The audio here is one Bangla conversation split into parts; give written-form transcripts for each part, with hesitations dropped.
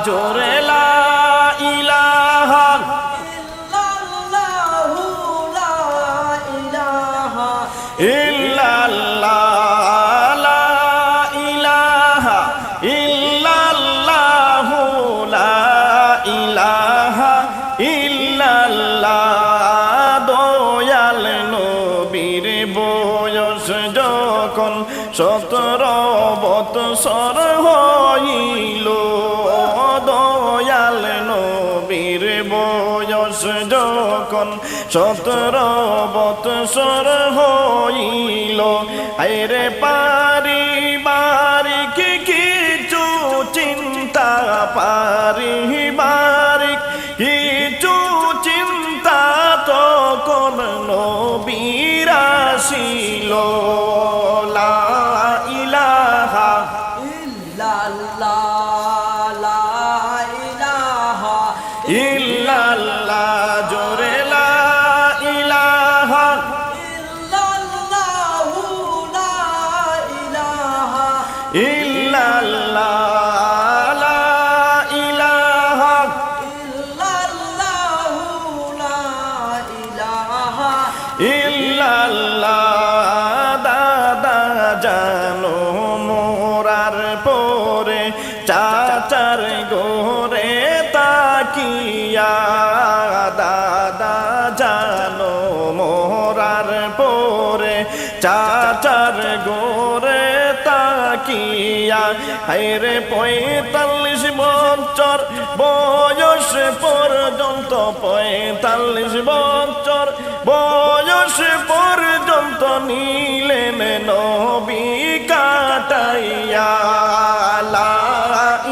জোরে লা ইলাহা ইল্লাল্লাহ লা ইলাহা ইল্লাল্লাহ লা ইলাহা ইল্লাল্লাহ দয়াল নবীর বয়স যখন 17 বৎসর হইল দয়াল নবীর বয়স যখন 17 বৎসর হইল আরে পারিবারিক কিছু চিন্তা পারিবারিক কিছু চিন্তা তখন নবীর আসিল লা ইলাহা ইল্লাল্লাহ জোরে লা ইলাহা ইল্লাল্লাহ লা ইলাহা ইল্লাল্লাহ দাদা জানো মোরার পরে চাচার গোরে তাকিয়া দাদা জানো মোরার পরে চাচার গোরে তাকিয়া হায়রে 45 বছর বয়স পর্যন্ত 45 বছর বয়স পর্যন্ত নিলেন নবী কাটাইয়া লা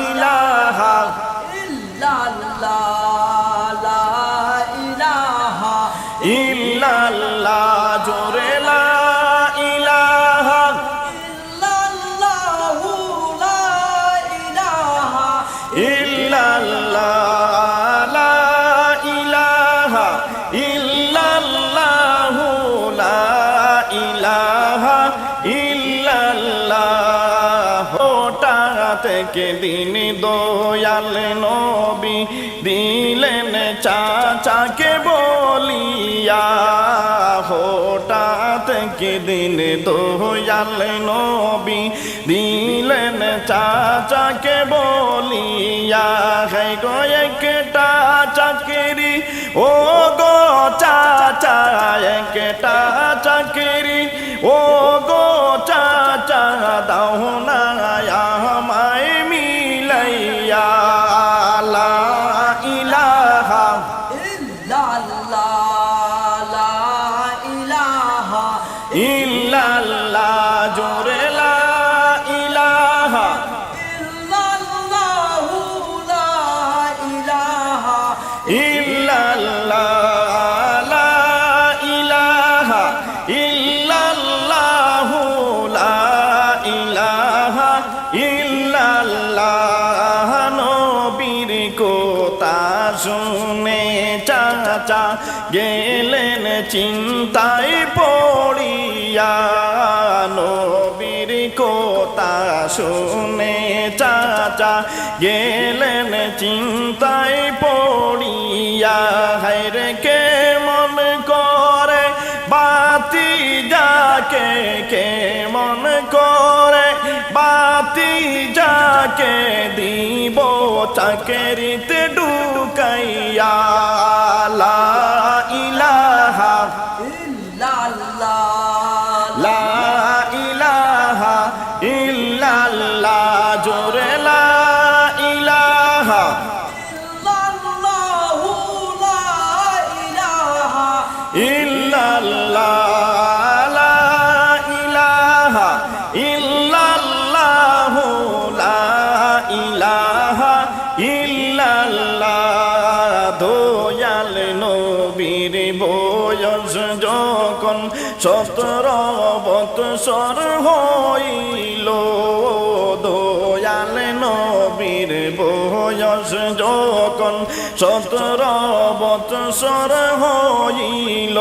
ইলাহা ইল্লাল্লাহ জোরে লা ইলাহা ইল্লাল্লাহ লা ইলাহা ইল্লাল্লাহ লা ইলাহা ইল্লাল্লাহ হঠাৎ একদিন দয়াল নবী দিলেন চাচাকে বলিয়া হঠাৎ একদিন দয়াল নবী দিলেন চাচাকে বলিয়া হে গো একটা চাকরি ও গো চাচা একটা চাকরি ও গো চাচা দাও না আমায় মিলাইয়া লা ইলাহা ইল্লাল্লাহ জোরে লা ইলাহা ইল্লাল্লাহ লা ইলাহা ইল্লাল্লাহ লা ইলাহা ইল্লাল্লাহ নবীর কথা শুনে চাচা গেলেন চিন্তায় পড়িয়া নবীর কথা শুনে চাচা গেলেন চিন্তায় পড়িয়া হায়রে কে মন করে বাতি যাকে কে মন করে বাতি যাকে দিব চাকরিতে ঢুকাইয়া লা ইলাহা লা ইলাহা ইল্লাল্লাহ জোরে লা ইলাহা ইল্লাল্লাহ লা ইলাহা ইল্লাল্লাহ লা ইলাহা ইল্লাল্লাহ দয়াল নবীর বয়স যখন 17 বৎসর হইল দয়াল নবীর বয়স যখন 17 বৎসর হইল,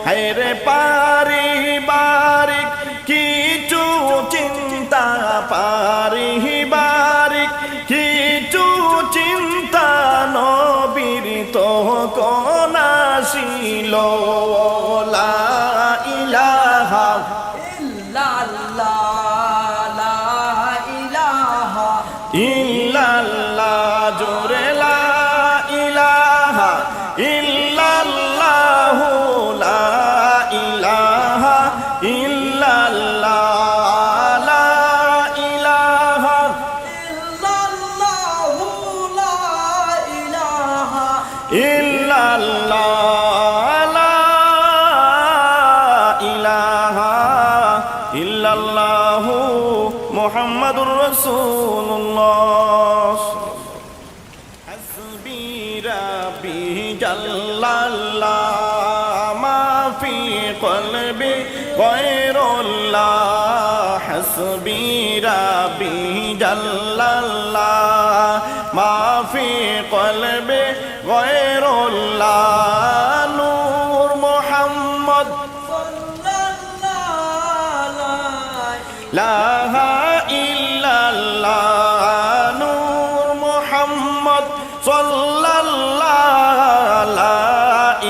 হায়রে পারিবারিক কিছু চিন্তা, পারিবারিক কিছু চিন্তা নবীর তখন আসিল। লা ইলাহা ইল্লাল্লাহ, জোরে লা ইলাহা ইল্লাল্লাহ, লা ইলাহা ইল্লাল্লাহ, লা ইলাহা ইল্লাল্লাহ, লা ইলাহা ইল্লাল্লাহ, লা ইলাহা ইল্লাল্লাহ, মুহাম্মাদুর রাসূলুল্লাহ। হাসবি রাব্বি জাল্লাল্লাহ, মা ফি কলবি গায়রুল্লাহ। হাসবি রাব্বি জাল্লাল্লাহ, মা ফি কলবি গায়রুল্লাহ। নূর মুহাম্মদ লা ইল্লাল্লাহ, নূর মুহাম্মদ সাল্লাল্লাহ, লা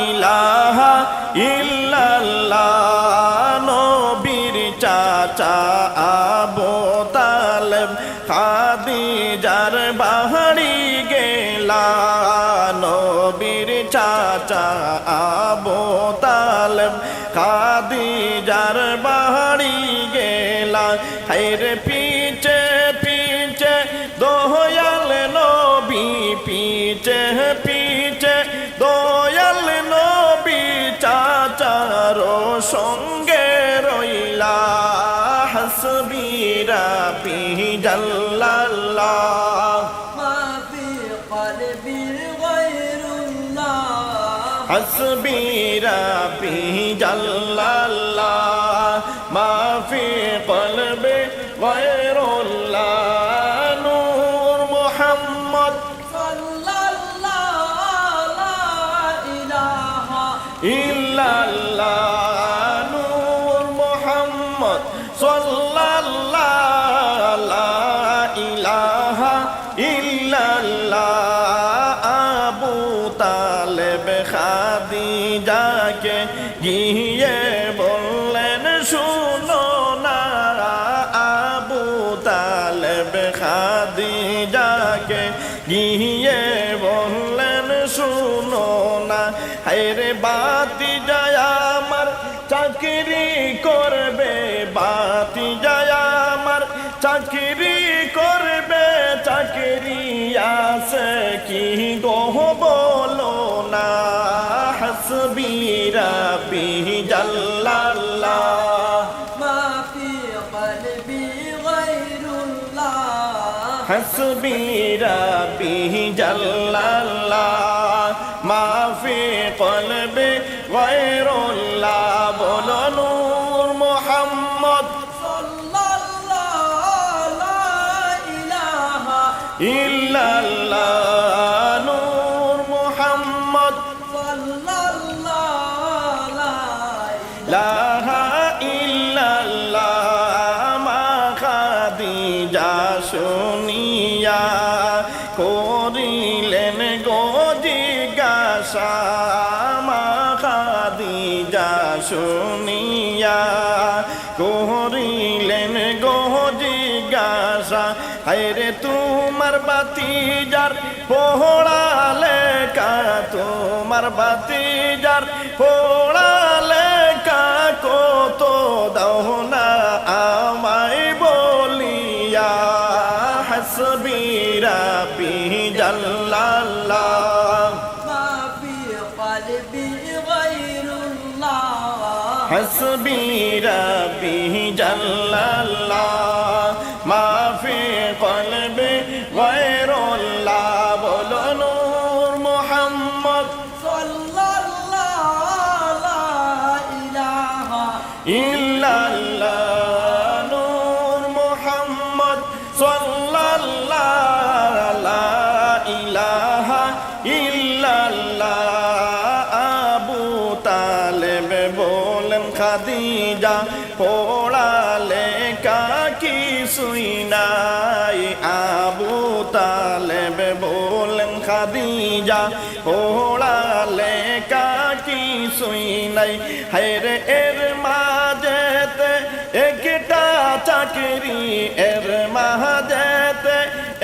ইলাহা ইল্লাল্লাহ। নবীর চাচা আবু তালেব খাদিজার বাড়ি গেলা, নবীর চাচা আবু তালেব খাদিজার বাড়ি গেলা। হায়রে পিছে পিছে দয়াল নবী, পিছে পিছে দয়াল নবী চাচার সঙ্গে রইলা। হাসবি রাব্বি জাল্লাল্লাহ, মা ফি কলবি গায়রুল্লাহ। হাসবি রাব্বি জাল্লাল্লাহ, মা ফি কলবি গায়রুল্লাহ। নূর মুহাম্মদ সাল্লাল্লাহু লা ইলাহা ইল্লাল্লাহ, নূর মুহাম্মদ সাল্লাল্লাহু লা ইলাহা ইল্লাল্লাহ। আবু তালেব খাদিজাকে গিয়ে বললেন শুনো না, আবু তালেব খাদিজাকে গিয়ে বললেন শুনো না। হায়রে বাতি যায় আমার চাকরি করবে, বাতি যায় আমার চাকরি করবে, চাকরি আছে কি গো বলো না। হাসবি রাব্বি জাল্লাল্লাহ, মা ফি কলবি গায়রুল্লাহ। হাসবি রাব্বি জাল্লাল্লাহ, মা ফি কলবি গায়রুল্লাহ। বলো নূর মুহাম্মদ সাল্লাল্লাহু লা ইলাহা ইল্লাল্লাহ, নূর মুহাম্মদ সাল্লাল্লাহু লা লা ইল্লাল্লাহ। মা খাদিজা শুনিয়া করিলেন গো জিজ্ঞাসা, মা খাদিজা শুনিয়া করিলেন গো জিজ্ঞাসা। হায়রে তোমার বাতিজার পোড়ালে কা, তোমার বাতিজার পোড়ালে কা, কত দাও না আমায় বলিয়া। হাসবি রাব্বি জাল্লাল্লাহ, মা ফি কলবি গায়রুল্লাহ। হাসবি রাব্বি জাল্লাল্লাহ, মা ফি কলবি গায়রুল্লাহ। বলো নূর মুহাম্মদ সাল্লাল্লাহু লা ইলাহা ইল্লাল্লাহ, নূর মুহাম্মদ সাল্লাল্লাহু লা বলেন খাদিজা পড়ালে কাকি সুই নাই আবু তালেব বলেন খাদিজা পড়ালে কাকি সুই নাই হায়রে এর মাঝেতে একটা চাকরি এর মাঝেতে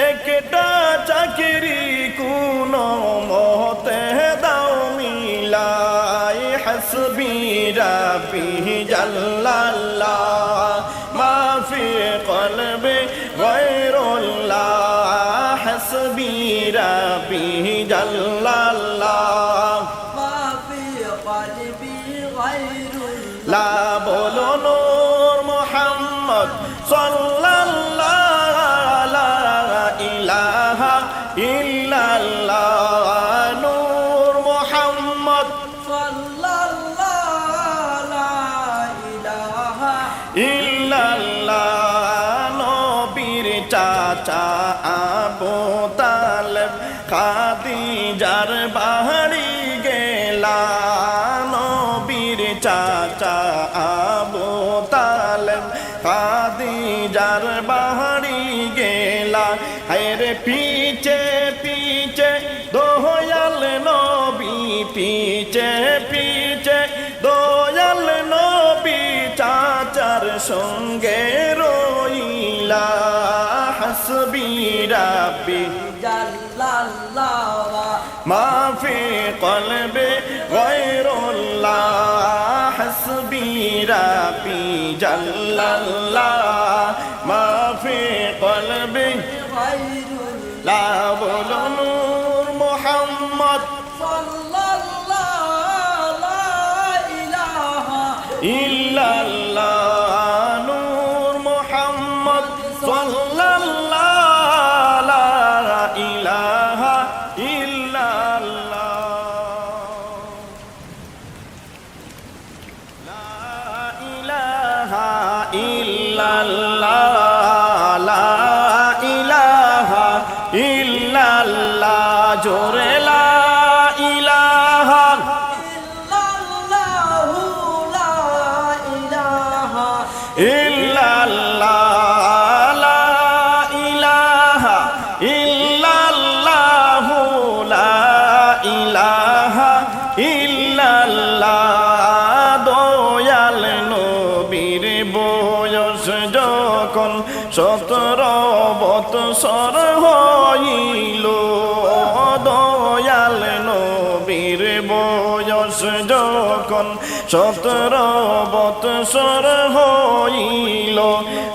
একটা চাকরি কোন মতে দাও মিলাই হাসবি রাব্বি জাল্লাল্লাহ মা ফি কলবি গায়রুল্লাহ হাসবি রাব্বি জাল্লাল্লাহ মা ফি কলবি গায়রুল্লাহ লা বলো নূর মুহাম্মদ সাল্লাল্লাহু লা ইলাহা ইল্লাল্লাহ নূর মুহাম্মদ সাল্লাল্লাহু লা ইলাহা ইল্লাল্লাহ নবীর চাচা আবু তালেব খাদিজার বাড়ি গেলা নবীর চাচা আবু তালেব খাদিজার বাড়ি গেলা হায়রে পিছে পিছে দয়াল নবী পিছে পিছে দয়াল নবী চাচার সঙ্গে রইলা হাসবি রাব্বি জাল্লাল্লাহ মা ফি কলবি গায়রুল্লাহ হাসবি রাব্বি জাল্লাল্লাহ মা ফি কলবি গায়রুল্লাহ লা বলো নূর মুহাম্মদ সাল্লাল্লাহু লা ইলাহা ইল্লাল্লাহ নূর মুহাম্মদ সাল্লাল্লাহু লা ইলাহা ইল্লাল্লাহ লা ইলাহা ইল্লাল্লাহ লা ইলাহা ইল্লাল্লাহ জোরে লা ইলাহা ইল্লাল্লাহু লা ইলাহা ইল্লাল্লাহ লা ইলাহা ইল্লাল্লাহ লা ইলাহা ইল্লাল্লাহ দয়াল নবীর বয়স যখন 17 বৎসর হইল দয়াল নবীর বয়স যখন 17 বৎসর হইল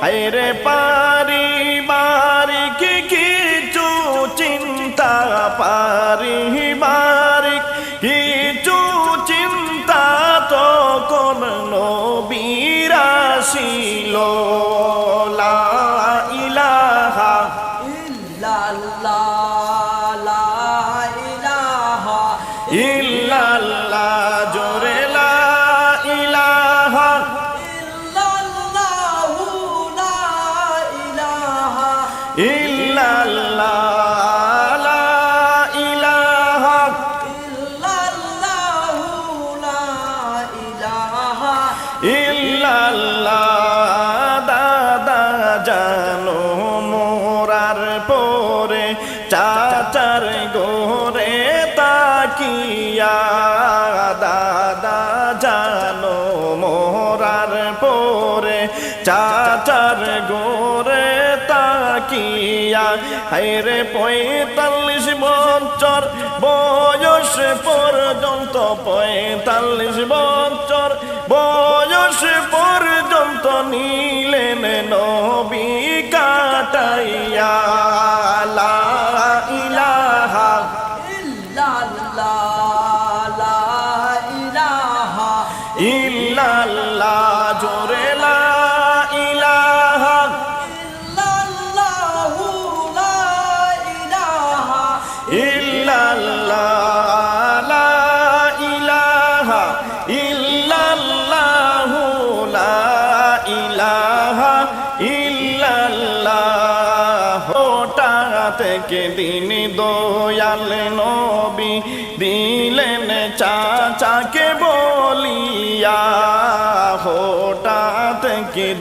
হায়রে পারিবারিক কিছু চিন্তা পারিবারিক কিছু চিন্তা তখন নবীর আসিল লা ইলাহা ইল্লাল্লাহ লা ইলাহা ইল্লাল্লাহ জোরে লা ইলাহা ইল্লাল্লাহু লা ইলাহা ইল্লাল্লাহ লা ইলাহা ইল্লাল্লাহু লা ইলাহা ইল্লাল্লাহ দাদা জানো মোরার পরে চাচার গোরে তাকিয়া দাদা জানো মোরার পরে চাচার গোরে তাকিয়া হায়রে 45 বছর বয়স পর্যন্ত 45 বছর বয়স পর্যন্ত নিলেন নবী কাটাইয়া লা ইলাহা ইল্লাল্লাহ লা ইলাহা ইল্লাল্লাহ জোরে লা ইলাহা ইল্লাল্লাহু লা ইলাহা ইল্লাল্লাহ লা ইলাহা ইল্লাল্লাহ লা ইলাহা ইল্লাল্লাহ হঠাৎ একদিন দয়াল নবী দিলেন চাচাকে বলিয়া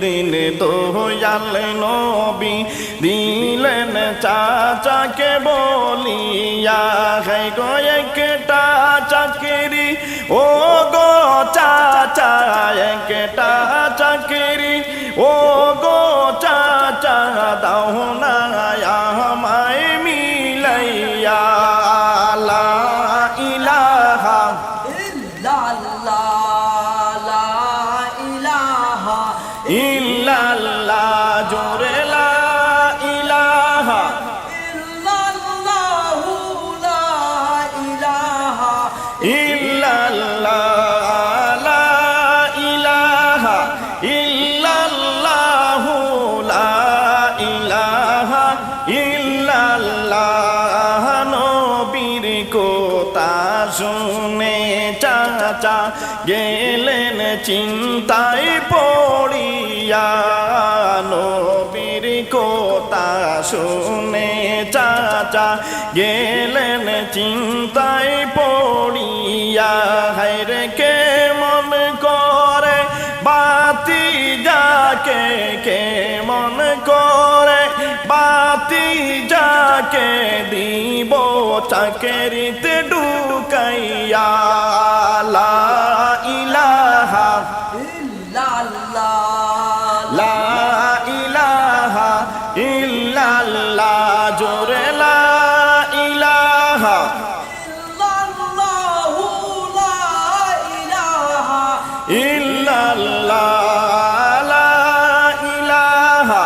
দিন দয়াল নবী দিলেন চাচাকে বলিয়া, হাই গো একটা চাকরি ও গো চাচা, একটা চাকরি ও গো চাচা, দাও না আমায় মিলাইয়া। লা ইলাহা ইল্লাল্লাহ, জোরে লা ইলাহা ইল্লাল্লাহ, লা ইলাহা ইল্লাল্লাহ, লা ইলাহা ইল্লাল্লাহ। নবীর কথা শুনে চাচা গেলেন চিন্তায় পড়িয়া, নবীর কথা শুনে চাচা গেলেন চিন্তায় পড়িয়া, হায়রে কে মন করে বাতি যাকে, কে মন করে বাতি যাকে, দিব চাকরিতে ঢুকাইয়া। লা ইলাহা লা ইলাহা ইল্লাল্লাহ, জোরে লা ইলাহা ইল্লাল্লাহ, লা ইলাহা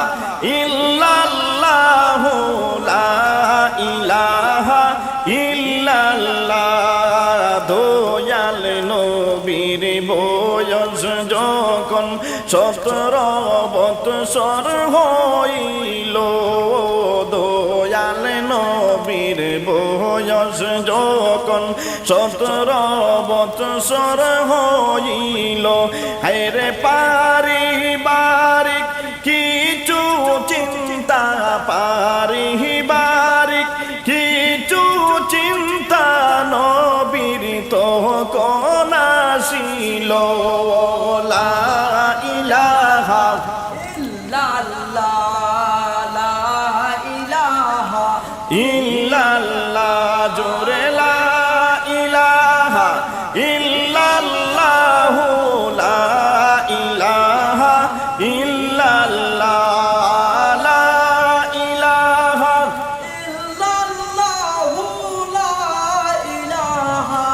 ইল্লাল্লাহ, লা ইলাহা ইল্লাল্লাহ। দয়াল নবীর বয়স যখন 17 বৎসর হইল, দয়াল নবীর বয়স যখন 17 বৎসর হইল, হায়রে পারিবারিক কিছু চিন্তা, পারিবারিক কিছু চিন্তা, নবীর তখন আসিল। লা ইলাহা ইল্লাল্লাহ, জোরে লা ইলাহা ইল্লাল্লাহ, লা ইলাহা ইল্লাল্লাহ, লা ইলাহা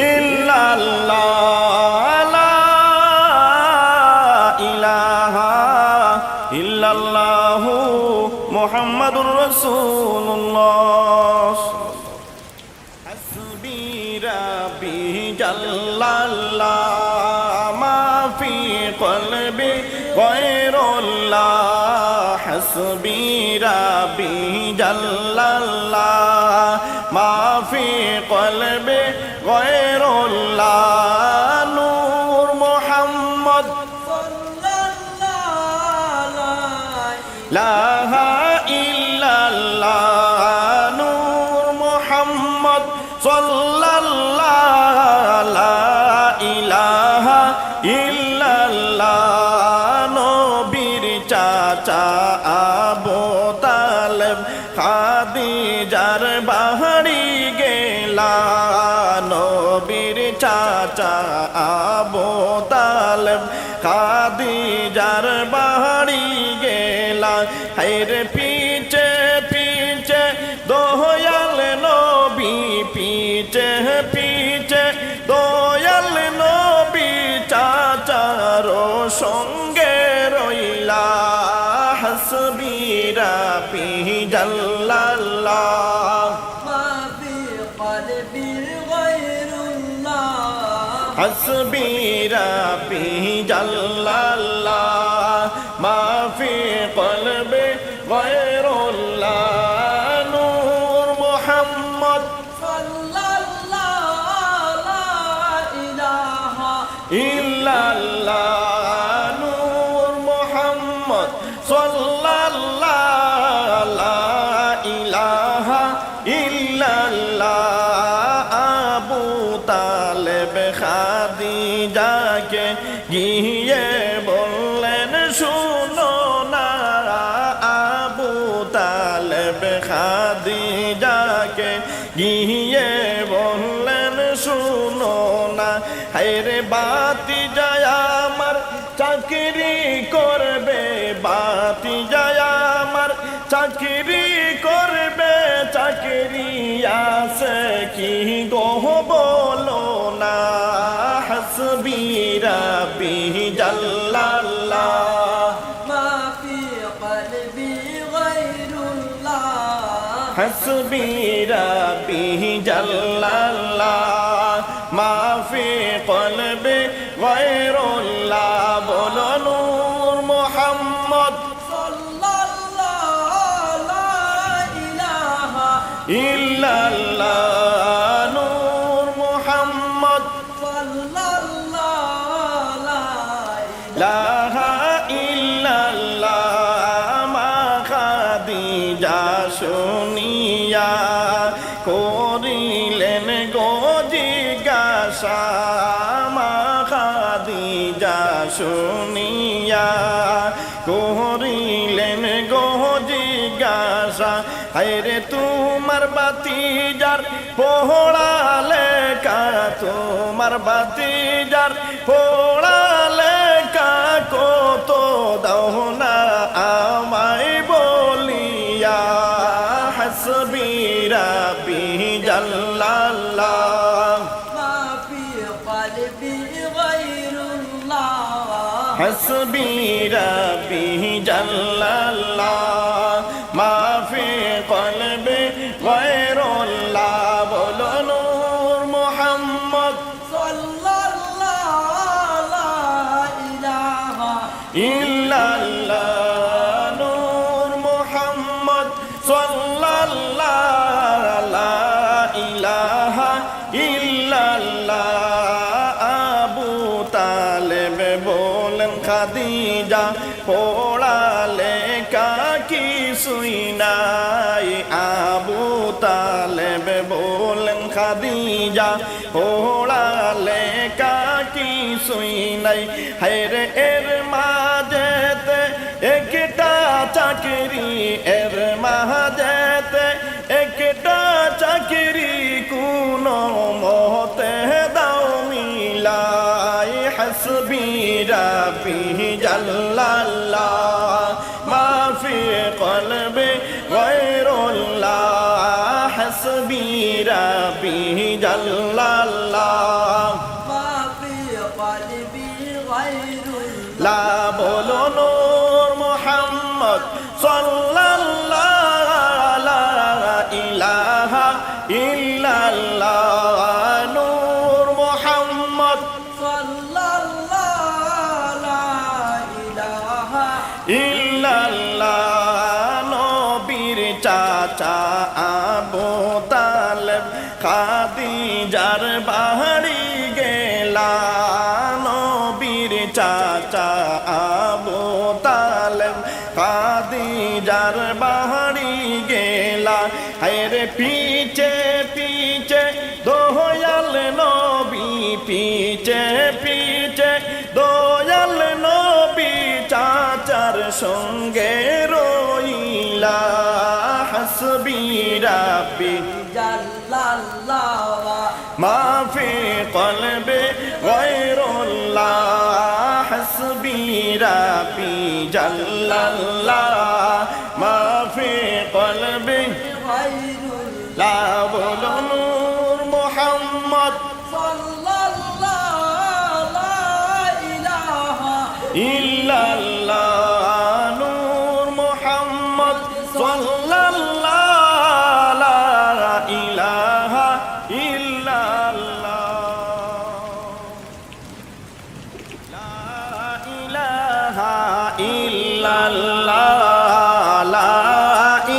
ইল্লাল্লাহ, লা ইলাহা ইল্লাল্লাহ, মুহাম্মাদুর রাসূলুল্লাহ। হাসবি রাব্বি জাল্লাল্লাহ, মা ফি কলবি গায়রুল্লাহ, হাসবি রাব্বি জাল্লাল্লাহ, মা ফি কলবি গায়রুল্লাহ। নূর মুহাম্মদ লা ইল্লাল্লাহ, নূর মুহাম্মদ সাল্লাল্লাহ, লা ইলাহা ইল্লাল্লাহ। নবীর চাচা আবু তালেব খাদিজার বাড়ি গেলা, নবীর চাচা আবু তালেব খাদিজার বাড়ি গেলা, হায়রে পিছে পিছে দয়াল নবী, পিছে পিছে দয়াল নবী চাচার সঙ্গে রইলা। হাসবি রাব্বি জাল্লাল্লাহ, হাসবি রাব্বি জাল্লাল্লাহ, মা ফি কলবি গায়রুল্লাহ। নূর মুহাম্মদ ইল্লাল্লাহ, নূর মুহাম্মদ সাল্লাল্লাহ, লা ইলাহা ইল্লাল্লাহ। আবু তালেব খাদিজাকে গিয়ে বললেন বাতি যায় আমার চাকরি করবে, বাতি যায় আমার চাকরি করবে, চাকরি আছে কি গো বলো না। হাসবি রাব্বি জাল্লাল্লাহ, ما في قلبي غير الله হাসবি রাব্বি জাল্লাল্লাহ, মা ফি কলবি গায়রুল্লাহ। বলো নূর মুহাম্মদ صلى الله لا إله ইল্লাল্লাহ, নূর মুহাম্মদ صلى الله لا লাহা ইল্লাল্লাহ। মা খাদিজা শুনিয়া করিলেন গো জিজ্ঞাসা, মা খাদিজা শুনিয়া করিলেন গো জিজ্ঞাসা। হায়রে তোমার বাতিজার পোড়ালে কা, তোমার বাতিজার পোড়ালে কা, কত দাও না আমায় বলিয়া। হাসবি রাব্বি জাল্লাল্লাহ, ما في قلبي غير الله হাসবি রাব্বি জাল্লাল্লাহ, মা ফি কলবি গায়রুল্লাহ। বলো নূর মুহাম্মদ صلى الله لا إله ইল্লাল্লাহ, নূর মুহাম্মদ সাল্লাল্লাহ লা ইলাহা ইল্লাল্লাহ। আবু তালেব বলেন খাদিজা পোড়ালে কা কিছুই নাই। আবু তালেব বলেন খাদিজা পোড়ালে কা কিছুই নাই। হায়রে এর মাঝেতে একটা চাকরি, এর মাঝেতে একটা চাকরি কোন মতে দাও মিলাই। হাসবি রাব্বি জাল্লাল্লাহ, মা ফি কলবি গায়রুল্লাহ। হাসবি রাব্বি জাল্লাল্লাহ, ما في قلبي غير الله লা বলো নূর মুহাম্মদ সাল্লাল্লাহ লা ইলাহা ইল্লাল্লাহ, নূর মুহাম্মদ صلى الله لا إله ইল্লাল্লাহ। নবীর চাচা আবু তালেব খাদিজার বাড়ি গেলা, নবীর চাচা আবু তালেব খাদিজার বাড়ি গেলা। হায়রে পিছে পিছে দয়াল নবী, পিছে পিছে দয়াল নবী চাচার সঙ্গে রইলা। হাসবি রাব্বি جل الله মা ফি কলবি গায়রুল্লাহ। হাসবি রাব্বি জাল্লাল্লাহ, মা ফি কলবি غير الله লা। বলো নূর মুহাম্মদ صلى الله لا إله ইল্লাল্লাহ, নূর মুহাম্মদ সাল্লাল্লাহ লা ইলাহা ইল্লাল্লাহ, লা ইলাহা ইল্লাল্লাহ, লা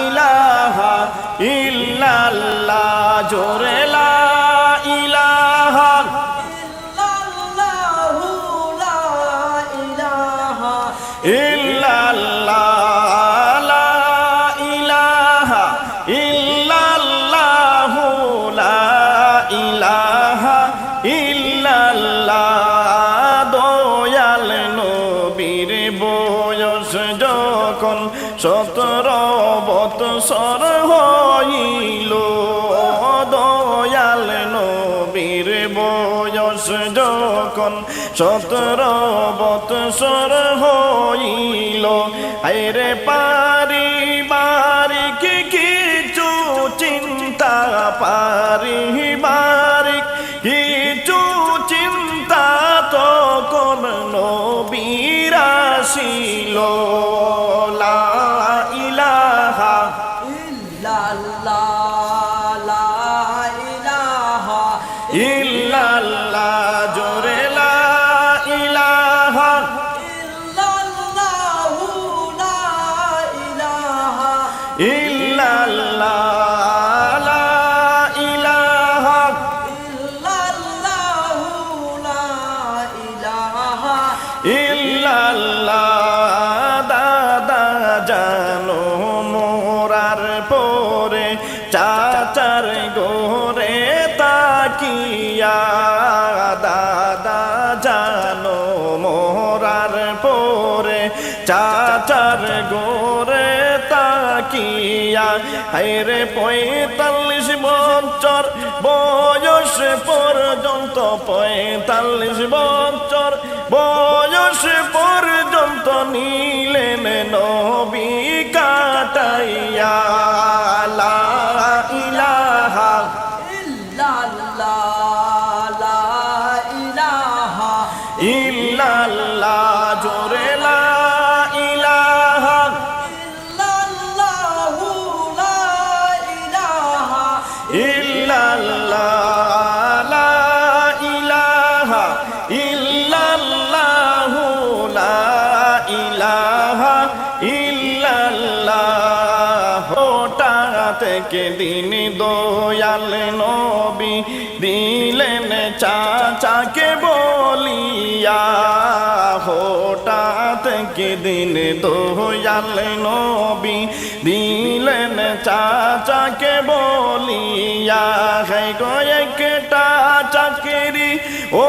ইলাহা ইল্লাল্লাহ। জোরে লা ইলাহা إلا الله لا إله ইল্লাল্লাহ, লা ইলাহা ইল্লাল্লাহ, লা ইলাহা ইল্লাল্লাহ। দয়াল নবীর বয়স যখন 17 বৎসর হইল, দয়াল নবীর বয়স যখন 17 বৎসর হইল আইরে পারিবারিক কিছু চিন্তা পারিবারিক কিছু চিন্তা তখন নবীর আসিল লা ইলাহা ইল্লাল্লাহ লা ইলাহা ইল্লাল্লাহ জোরে লা ইলাহা ইল্লাল্লাহু লা ইলাহা ইল্লাল্লাহ লা ইলাহা ইল্লাল্লাহু লা ইলাহা ইল্লাল্লাহ দাদা জানো মোরার পরে চাচার গোরে তাকিয়া দাদা জানো মোরার পরে চাচার গোরে তাকিয়া হায়রে 45 বছর বয়স পর্যন্ত 45 বছর বয়স পর্যন্ত নিলেন নবী কাটাইয়া লা ইলাহা ইল্লাল্লাহ লা ইলাহা ইল্লাল্লাহ জোরে লা ইলাহা ইল্লাল্লাহু লা ইলাহা ইল্লাল্লাহ লা ইলাহা ইল্লাল্লাহু লা ইলাহা ইল্লাল্লাহ হঠাৎ দিন দয়াল নবী দিলেন চাচাকে বলিয়া হঠাৎ দিন দয়াল নবী দিলেন চাচাকে বলিয়া হে গো একটা চাকরি ও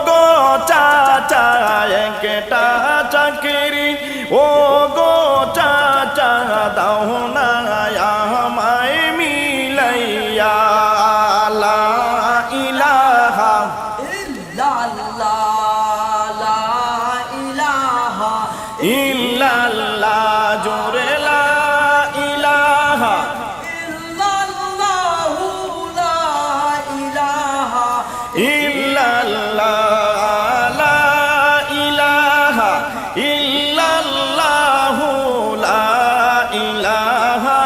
গো চাচা একটা চাকরি ও গো চাচা দাও না আমায় মিলাইয়া লা ইলাহা ইল্লাল্লাহ লা ইলাহা ইল্লাল্লাহ জোরে লা ইলাহা ইল্লাল্লাহু লা ইলাহা ইল্লাল্লাহ লা ইলাহা ইল্লাল্লাহু লা ইলাহা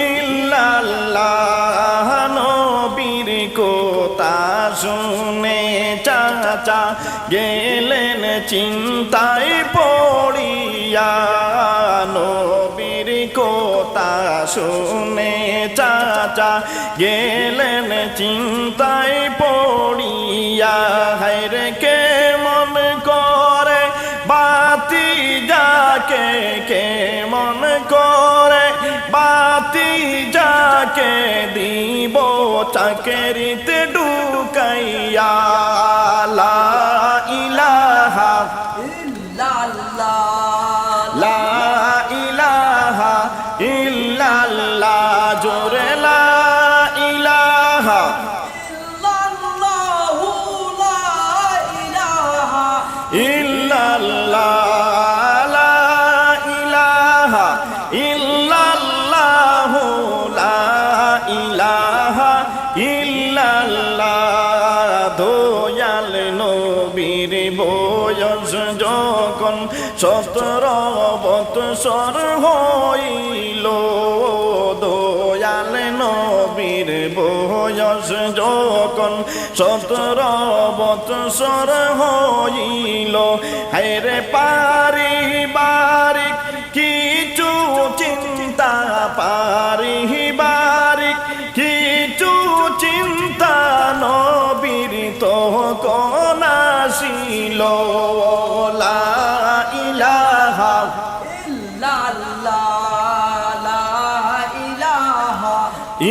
ইল্লাল্লাহ নবীর কথা শুনে চাচা গেলেন চিন্তায় পড়িয়া নবীর কথা শুনে চাচা গেলেন চিন্তায় পড়িয়া হায়রে কে মন করে বাতি যাকে কে মন করে বাতি যাকে দিব চাকরিতে ঢুকাইয়া লা ইলাহা ইল্লাল্লাহ লা ইলাহা ইল্লাল্লাহ জোরে লা ইলাহা ইল্লাল্লাহু লা ইলাহা ইল্লাল্লাহ লা ইলাহা ইল্লাল্লাহু লা ইলাহা ইল্লাল্লাহ দয়াল নবীর বয়স যখন 17 বৎসর হইল দয়াল নবীর বয়স যখন 17 বৎসর হইল হায়রে পারিবারিক কিছু চিন্তা পারিবারিক কিছু চিন্তা নবীর তখন আসিল লা ইলাহা ইল্লাল্লাহ লা ইলাহা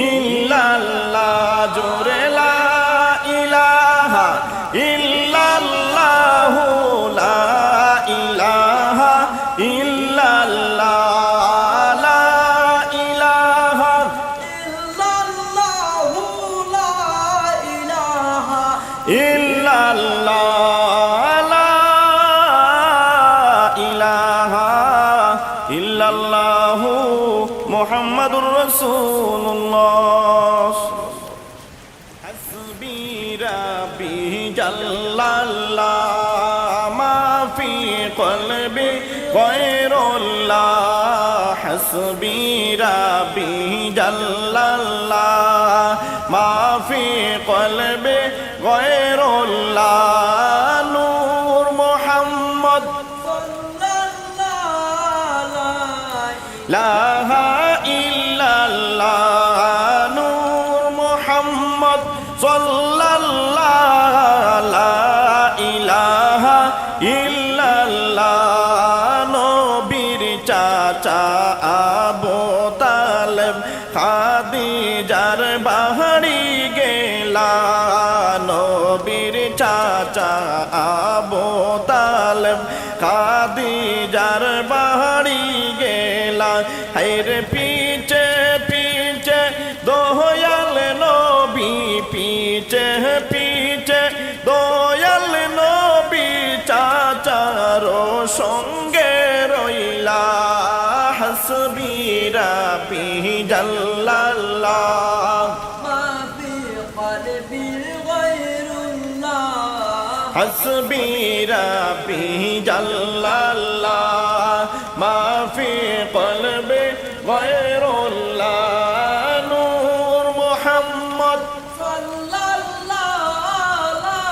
ইল্লাল্লাহ জোরে লা ইলাহা ইল্লাল্লাহু লা ইলাহা ইল্লাল্লাহ লা ইলাহা ইল্লাল্লাহু লা ইলাহা ইল্লাল্লাহ লা মুহাম্মাদুর রাসূলুল্লাহ হাসবি রাব্বি জাল্লাল্লাহ মা ফি কলবি গায়রুল্লাহ হাসবি রাব্বি জাল্লাল্লাহ মা ফি কলবি গায়রুল্লাহ নূর মুহাম্মদ লা ইল্লাল্লাহ নূর মুহাম্মদ সাল্লাল্লাহ লা ইলাহা ইল্লাল্লাহ নবীর চাচা আবু তালেব খাদিজার বাড়ি গেলা নবীর চাচা আবু তালেব খাদিজার বাড়ি গেলা হায়রে পিছে পিছে দয়াল নবী পিছে পিছে দয়াল নবী চাচার সঙ্গে রইলা হাসবি রাব্বি জাল্লাল্লাহ মা ফি কলবি গায়রুল্লাহ হাসবি রাব্বি জাল্লাল্লাহ মা ফি কলবি গায়রুল্লাহ নূর মুহাম্মদ সাল্লাল্লাহু লা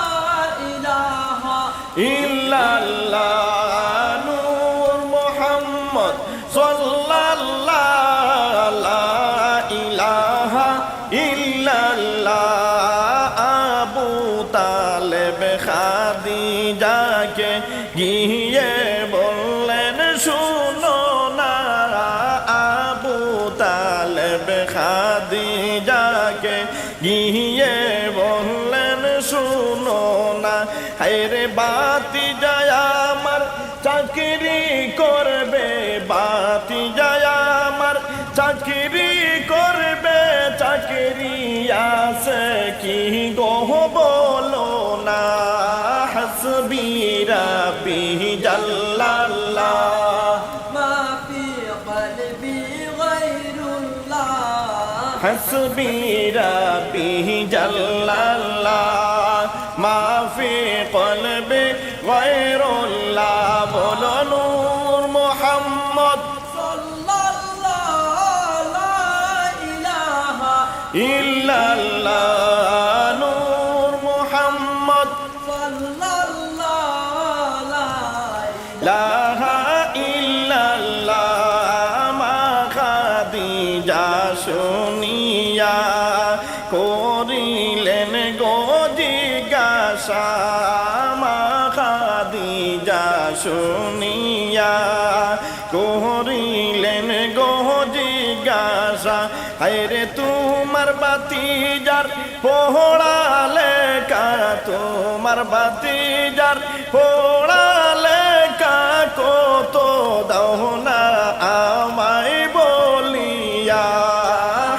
ইলাহা ইল্লাল্লাহ নূর মুহাম্মদ সাল্লাল্লাহু লা ইলাহা ইল্লাল্লাহ আবু তালেব খাদিজাকে গিয়ে বললেন শুনো না আবু তালেব খাদিজাকে গিয়ে বললেন শুনো না হায়রে বাতি যায় আমার চাকরি করবে বাতি যায় আমার চাকরি করবে চাকরি আছে কি গো বলো না হাসবি রাব্বি জাল্লাল্লাহ মা ফি কলবি গায়রুল্লাহ হাসবি রাব্বি জাল্লাল্লাহ মা ফি কলবি গায়রুল্লাহ বলো নূর মুহাম্মদ সাল্লাল্লাহু লা ইলাহা ইল্লাল্লাহ নূর মুহাম্মদ সাল্লাল্লাহু লা ইল্লাল্লাহ মা খাদিজা শুনিয়া করিলেন গো জিজ্ঞাসা মা খাদিজা শুনিয়া করিলেন গো জিজ্ঞাসা হায়রে তোমার বাতিজার পোড়ালে কা তোমার বাতিজার পোড়ালে কা কত দাও না আমায় বলিয়া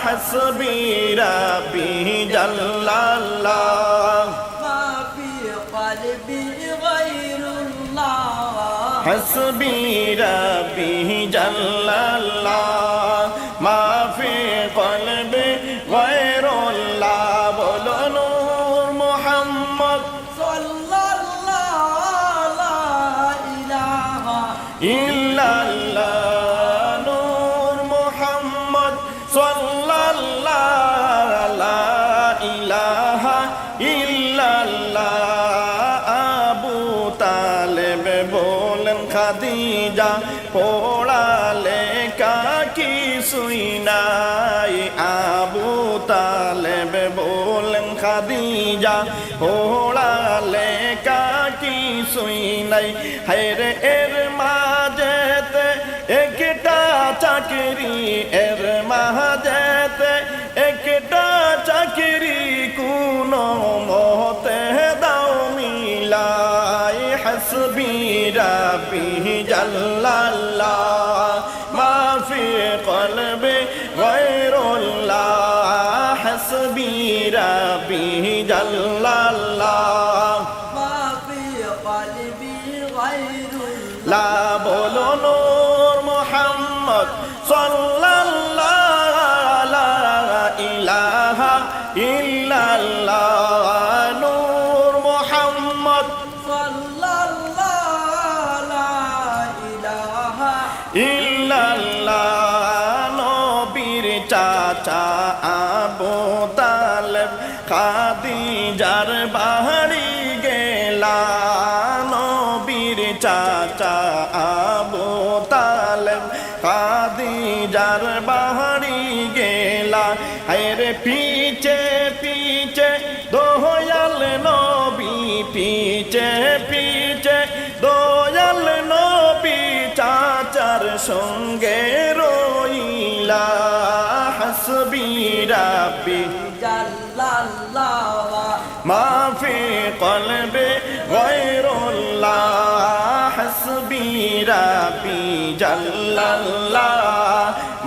হাসবি রাব্বি জাল্লাল্লাহ মা ফি কলবি গায়রুল্লাহ হাসবি রাব্বি জাল্লাল্লাহ মা ফি কলবি গায়রুল্লাহ বলো নূর মুহাম্মদ সাল্লাল্লাহু লা ইলাহা ইল্লাল্লাহ নূর মুহাম্মদ সাল্লাল্লাহু লা ইলাহা ইল্লাল্লাহ আবু তালেব বলেন খাদিজা পোড়ালে কাকি সুই নাই আবু তালেব বলেন খাদিজা পোড়ালে কাকি সুই নাই হায়রে এর মাঝেতে একটা চাকরি এর মাঝেতে একটা চাকরি কোন মতে দাও মিলাই হাসবি রাব্বি জাল্লাল্লাহ মা ফি কলবি গায়রুল্লাহ হাসবি রাব্বি জাল্লাল্লাহ মা ফি কলবি গায়রুল্লাহ লা বলো নূর মুহাম্মদ সাল্লাল্লাহু খাদিজার বাড়ি গেলা নবীর চাচা আবু তালেব খাদিজার বাড়ি গেলা হায়রে পিছে পিছে দয়াল নবী পিছে পিছে দয়াল নবী চাচার সঙ্গে রইলা হাসবি রাব্বি জাল্লাল্লাহ মা ফি কলবি গায়রুল্লাহ হাসবি রাব্বি জাল্লাল্লাহ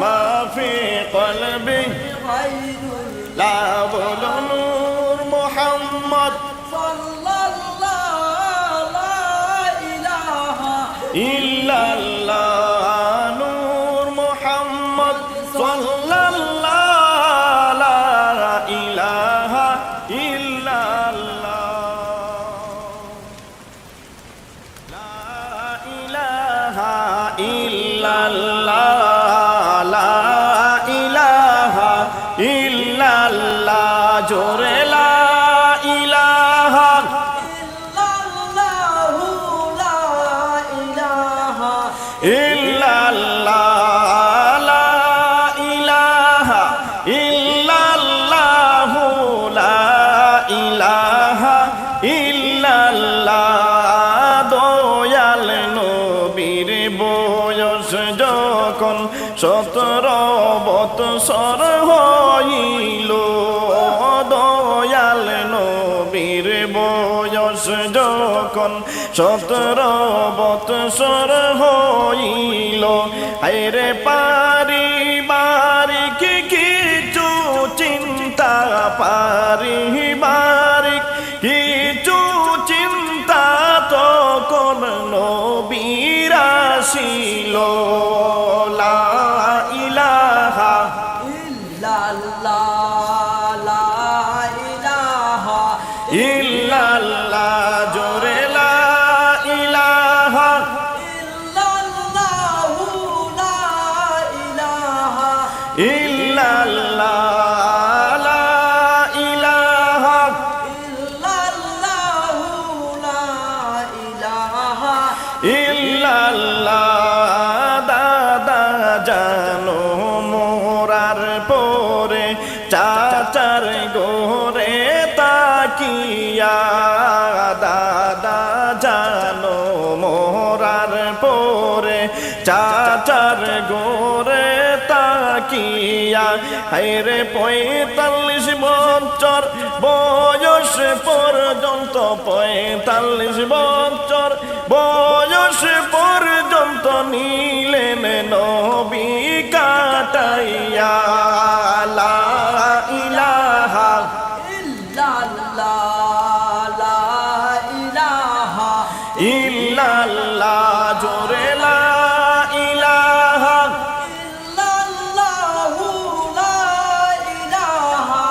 মা ফি কলবি গায়রুল্লাহ লা বলো নূর মুহাম্মদ সাল্লাল্লাহু লা ইলাহা ইল্লাল্লাহ নূর মুহাম্মদ সাল্লাল্লাহু লা ইলাহা ইল্লাল্লাহ লা ইলাহা ইল্লাল্লাহ লা ইলাহা ইল্লাল্লাহ জোরে লা ইলাহা ইল্লাল্লাহু লা ইলাহা ইল্লাল্লাহ লা ইলাহা ইল্লাল্লাহ লা ইলাহা ইল্লাল্লাহ দয়াল নবীর বয়স যখন 17 বৎসর হইল দয়াল নবীর বয়স যখন 17 বৎসর হইল হায়রে পারিবারিক কিছু চিন্তা পারিবারিক কিছু চিন্তা তখন নবীর আসিল লা ইলাহা ইল্লাল্লাহ লা ইলাহা ইল্লাল্লাহ জোরে লা ইলাহা ইল্লাল্লাহু লা ইলাহা ইল্লাল্লাহ লা ইলাহা ইল্লাল্লাহু লা ইলাহা ইল্লাল্লাহ দাদা জানো মোরার পরে চাচার গোরে তাকিয়া দাদা জানো মোরার পরে চাচার গোরে তাকিয়া হায়রে 45 বছর বয়স পর্যন্ত 45 বছর বয়স পর্যন্ত নিলেন নবী কাটাইয়া লা ইলাহা ইল্লাল্লাহ লা ইলাহা ইল্লাল্লাহ জোরে লা ইলাহা ইল্লাল্লাহু লা ইলাহা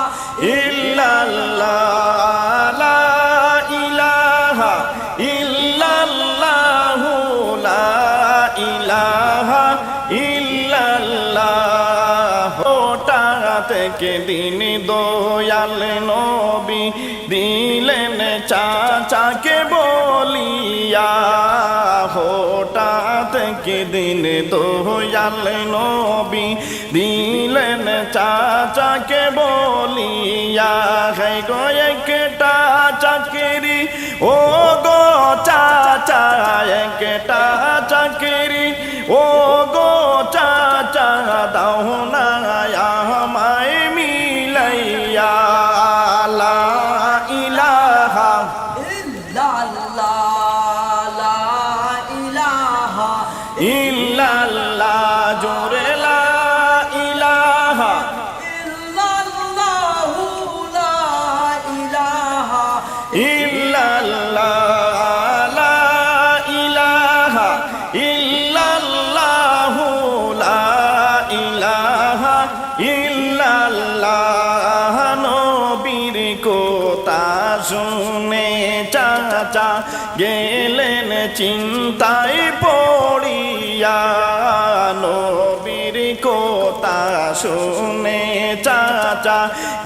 ইল্লাল্লাহ লা ইলাহা ইল্লাল্লাহ লা ইলাহা ইল্লাল্লাহ হঠাৎ একদিন দয়াল নবী দিলেন চাচাকে বলিয়া হঠাৎ একদিন দয়াল নবী দিলেন চাচাকে বলিয়া হে গো একটা চাকরি ও গো চাচা একটা চাকরি ও গো চাচা দাও না আমায় মিলাইয়া লা ইলাহা ইল্লাল্লাহ লা ইলাহা ইল্লাল্লাহ জোরে লা ইলাহা ইল্লাল্লাহু লা ইলাহা ইল্লাল্লাহ লা ইলাহা ইল্লাল্লাহ লা ইলাহা ইল্লাল্লাহ নবীর কথা শুনে চাচা গেলেন চিন্তায় পড়িয়া নবীর কথা শুনে চাচা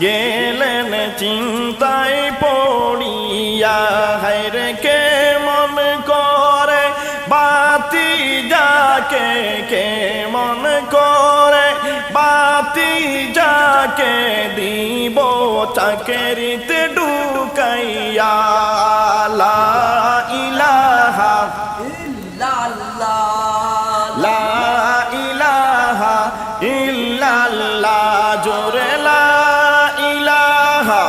গেলেন চিন্তায় পড়িয়া হায়রে কে মন করে বাতি যাকে কে মন করে বাতি যাকে দিব চাকরিতে ঢুকাইয়া লা ইলাহা ইল্লাল্লাহ লা ইলাহা ইল্লাল্লাহ জোরে লা ইলাহা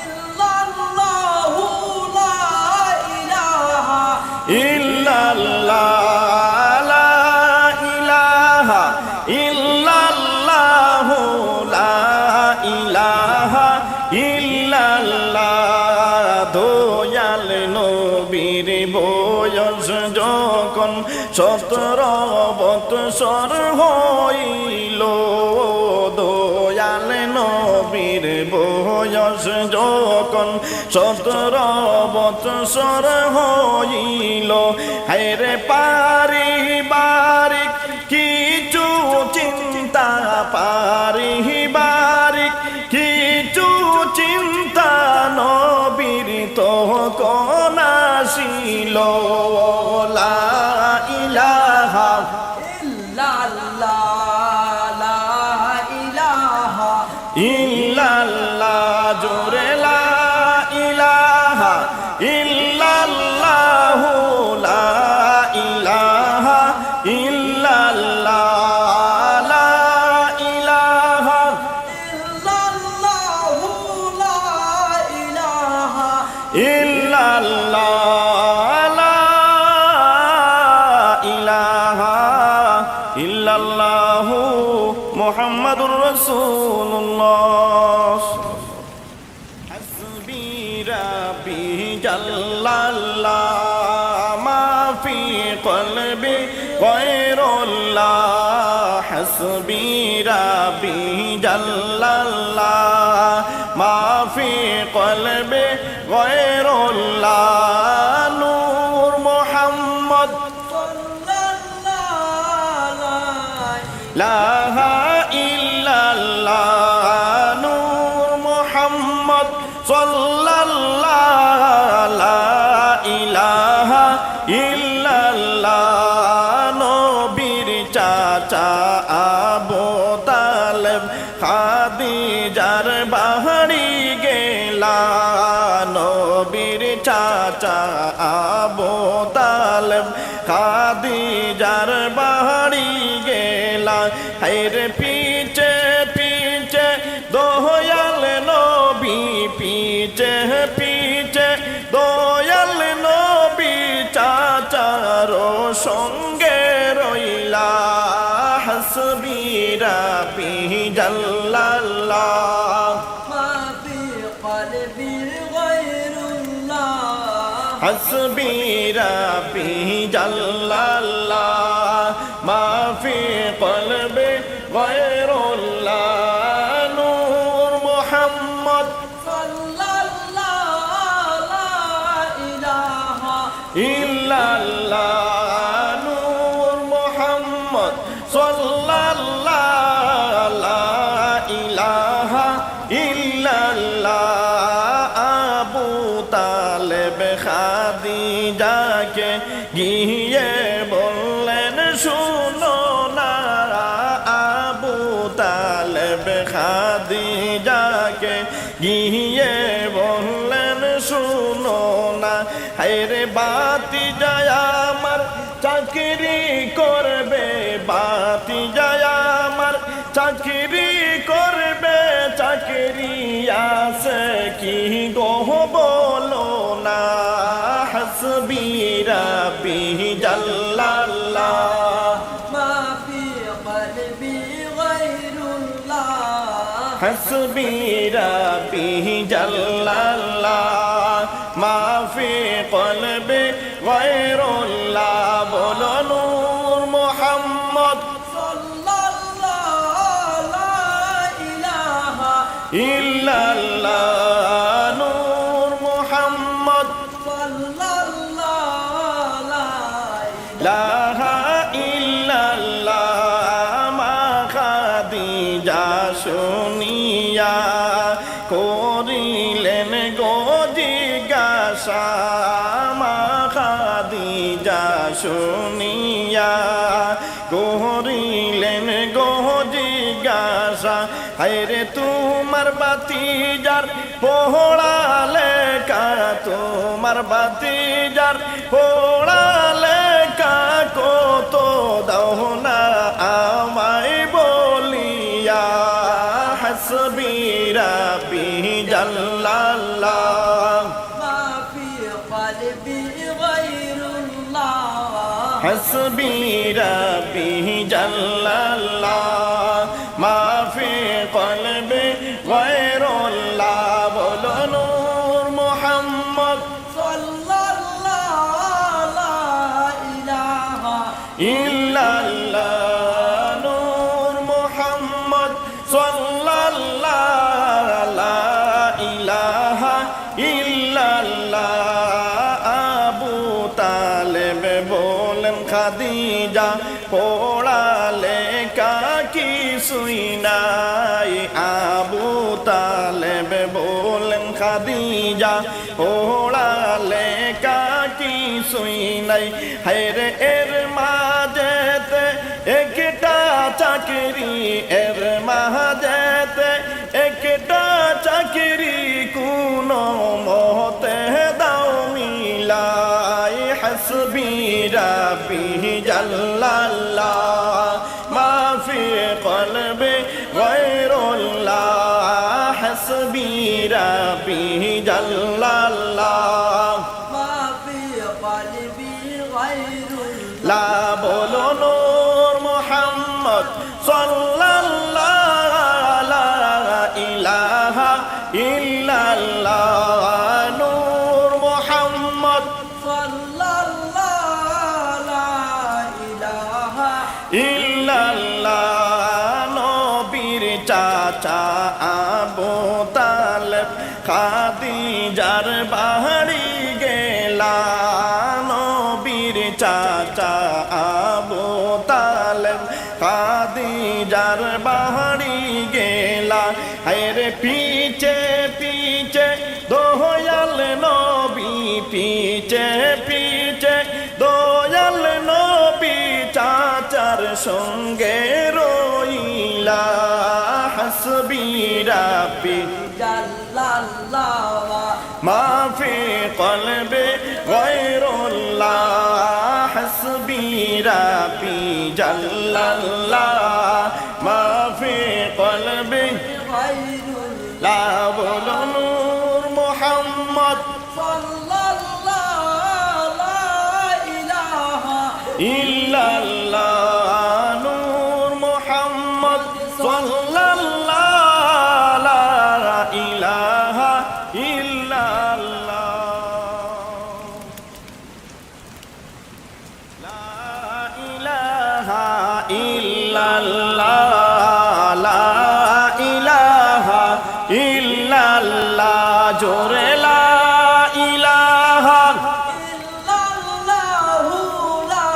ইল্লাল্লাহু লা ইলাহা ইল্লাল্লাহ লা ইলাহা ইল্লাল্লাহু লা ইলাহা ইল্লাল্লাহ দয়াল নবীর বয়স যখন 17 বৎসর হইল দয়াল নবীর বয়স যখন 17 বৎসর হইল হায়রে পারিবারিক কিছু চিন্তা পারিবারিক কিছু চিন্তা নবীর তখন আসিল লা ইলাহা ইল্লাল্লাহ লা ইলাহা ইল্লাল্লাহ জোরে লা ইলাহা ইল্লাল্লাহু লা ইলাহা ইল্লাল্লাহ লা ইলাহা ইল্লাল্লাহু লা ইলাহা ইল্লাল্লাহ লা ইলাহা ইল্লাল্লাহু মুহাম্মাদুর রাসূলুল্লাহ হাসবি রাব্বি জাল্লাল্লাহ মা ফি কলবি গায়রুল্লাহ হাসবি রাব্বি জাল্লাল্লাহ মা ফি কলবি গায়রুল্লাহ নূর মুহাম্মদ ইলাহা ইল্লাল্লাহ নূর মুহাম্মদ সাল্লাল্লাহ লা ইলাহা ইল্লাল্লাহ নবীর চাচা আবু তালেব খাদিজার বাড়ি গেলা নবীর চাচা আবু তালেব খাদিজার বাড়ি গেলা হায়রে পিছে পিছে দয়াল নবী পিছে পিছে দয়াল নবী চাচার সঙ্গে রইলা হাসবি রাব্বি জাল্লাল্লাহ মা ফি কলবি গায়রুল্লাহ হাসবি রাব্বি জাল্লাল্লাহ মা ফি কলবি গায়রুল্লাহ নূর মুহাম্মদ সাল্লাল্লাহু লা ইলাহা ইল্লাল্লাহ নূর মুহাম্মদ সাল্লাল্লাহু লা ইলাহা ইল্লাল্লাহ আবু তালেব খাদিজাকে গিয়ে বললেন শুনো না আবু তালেব খাদিজাকে গিয়ে বললেন শুনো না হায়রে বাতি যায় আমার চাকরি করবে বাতি যায় আমার চাকরি করবে চাকরি আছে কি গো বলো না হাসবি রাব্বি জাল্লাল্লাহ মা ফি কলবি গায়রুল্লাহ হাসবি রাব্বি জাল্লাল্লাহ মা ফি কলবি গায়রুল্লাহ বলো নূর মুহাম্মদ সাল্লাল্লাহু লা ইলাহা ইল্লাল্লাহ নূর মুহাম্মদ সাল্লাল্লাহু লা লাহা ইল্লাল্লাহ মা খাদিজা শুনিয়া করিলেন গো জিজ্ঞাসা মা খাদিজা শুনিয়া করিলেন গো জিজ্ঞাসা হায়রে তোমার বাতিজার পোড়ালে কা তোমার বাতিজার পোড়ালে কা কত দাও না আমায় বলিয়া হাসবি রাব্বি জাল্লাল্লাহ ما في قلبي غير الله হাসবি রাব্বি জাল্লাল্লাহ মা ফি কলবি গায়রুল্লাহ বলো নূর মুহাম্মদ صلى الله لا إله ইল্লাল্লাহ নূর মুহাম্মদ সাল্লাল্লাহ লা ইলাহা ইল্লাল্লাহ আবু তালেব বলেন খাদিজা পোড়ালে কাকি সুইনাই আবু তালেব বলেন খাদিজা পোড়ালে কাকি সুইনাই হায়রে এর মাঝেতে একটা চাকরি এর মাঝেতে একটা চাকরি কোন মতে দাও মিলাই হাসবি রাব্বি জাল্লাল্লাহ মা ফি কলবি গায়রুল্লাহ হাসবি রাব্বি জাল্লাল্লাহ ما في قلبي غير লা বলো নূর মুহাম্মদ সাল্লাল্লাহ লা ইলাহা ইল্লাল্লাহ নূর মুহাম্মদ صلى الله لا إله ইল্লাল্লাহ নবীর চাচা আবু তালেব খাদিজার বাড়ি গেলা নবীর চাচা আবু তালেব খাদিজার বাড়ি গেলা হায়রে পিছে পিছে দয়াল নবী পিছে পিছে দয়াল নবী চাচার সঙ্গে রইলা হাসবি রাব্বি جل الله মা ফি কলবি গায়রুল্লাহ হাসবি রাব্বি জাল্লাল্লাহ মা ফি কলবি غير লা বলো নূর মুহাম্মদ صلى الله لا إله ইল্লাল্লাহ নূর মুহাম্মদ সাল্লাল্লাহ লা ইলাহা ইল্লাল্লাহ লা ইলাহা ইল্লাল্লাহ লা ইলাহা ইল্লাল্লাহ জোরে লা ইলাহা إلا الله لا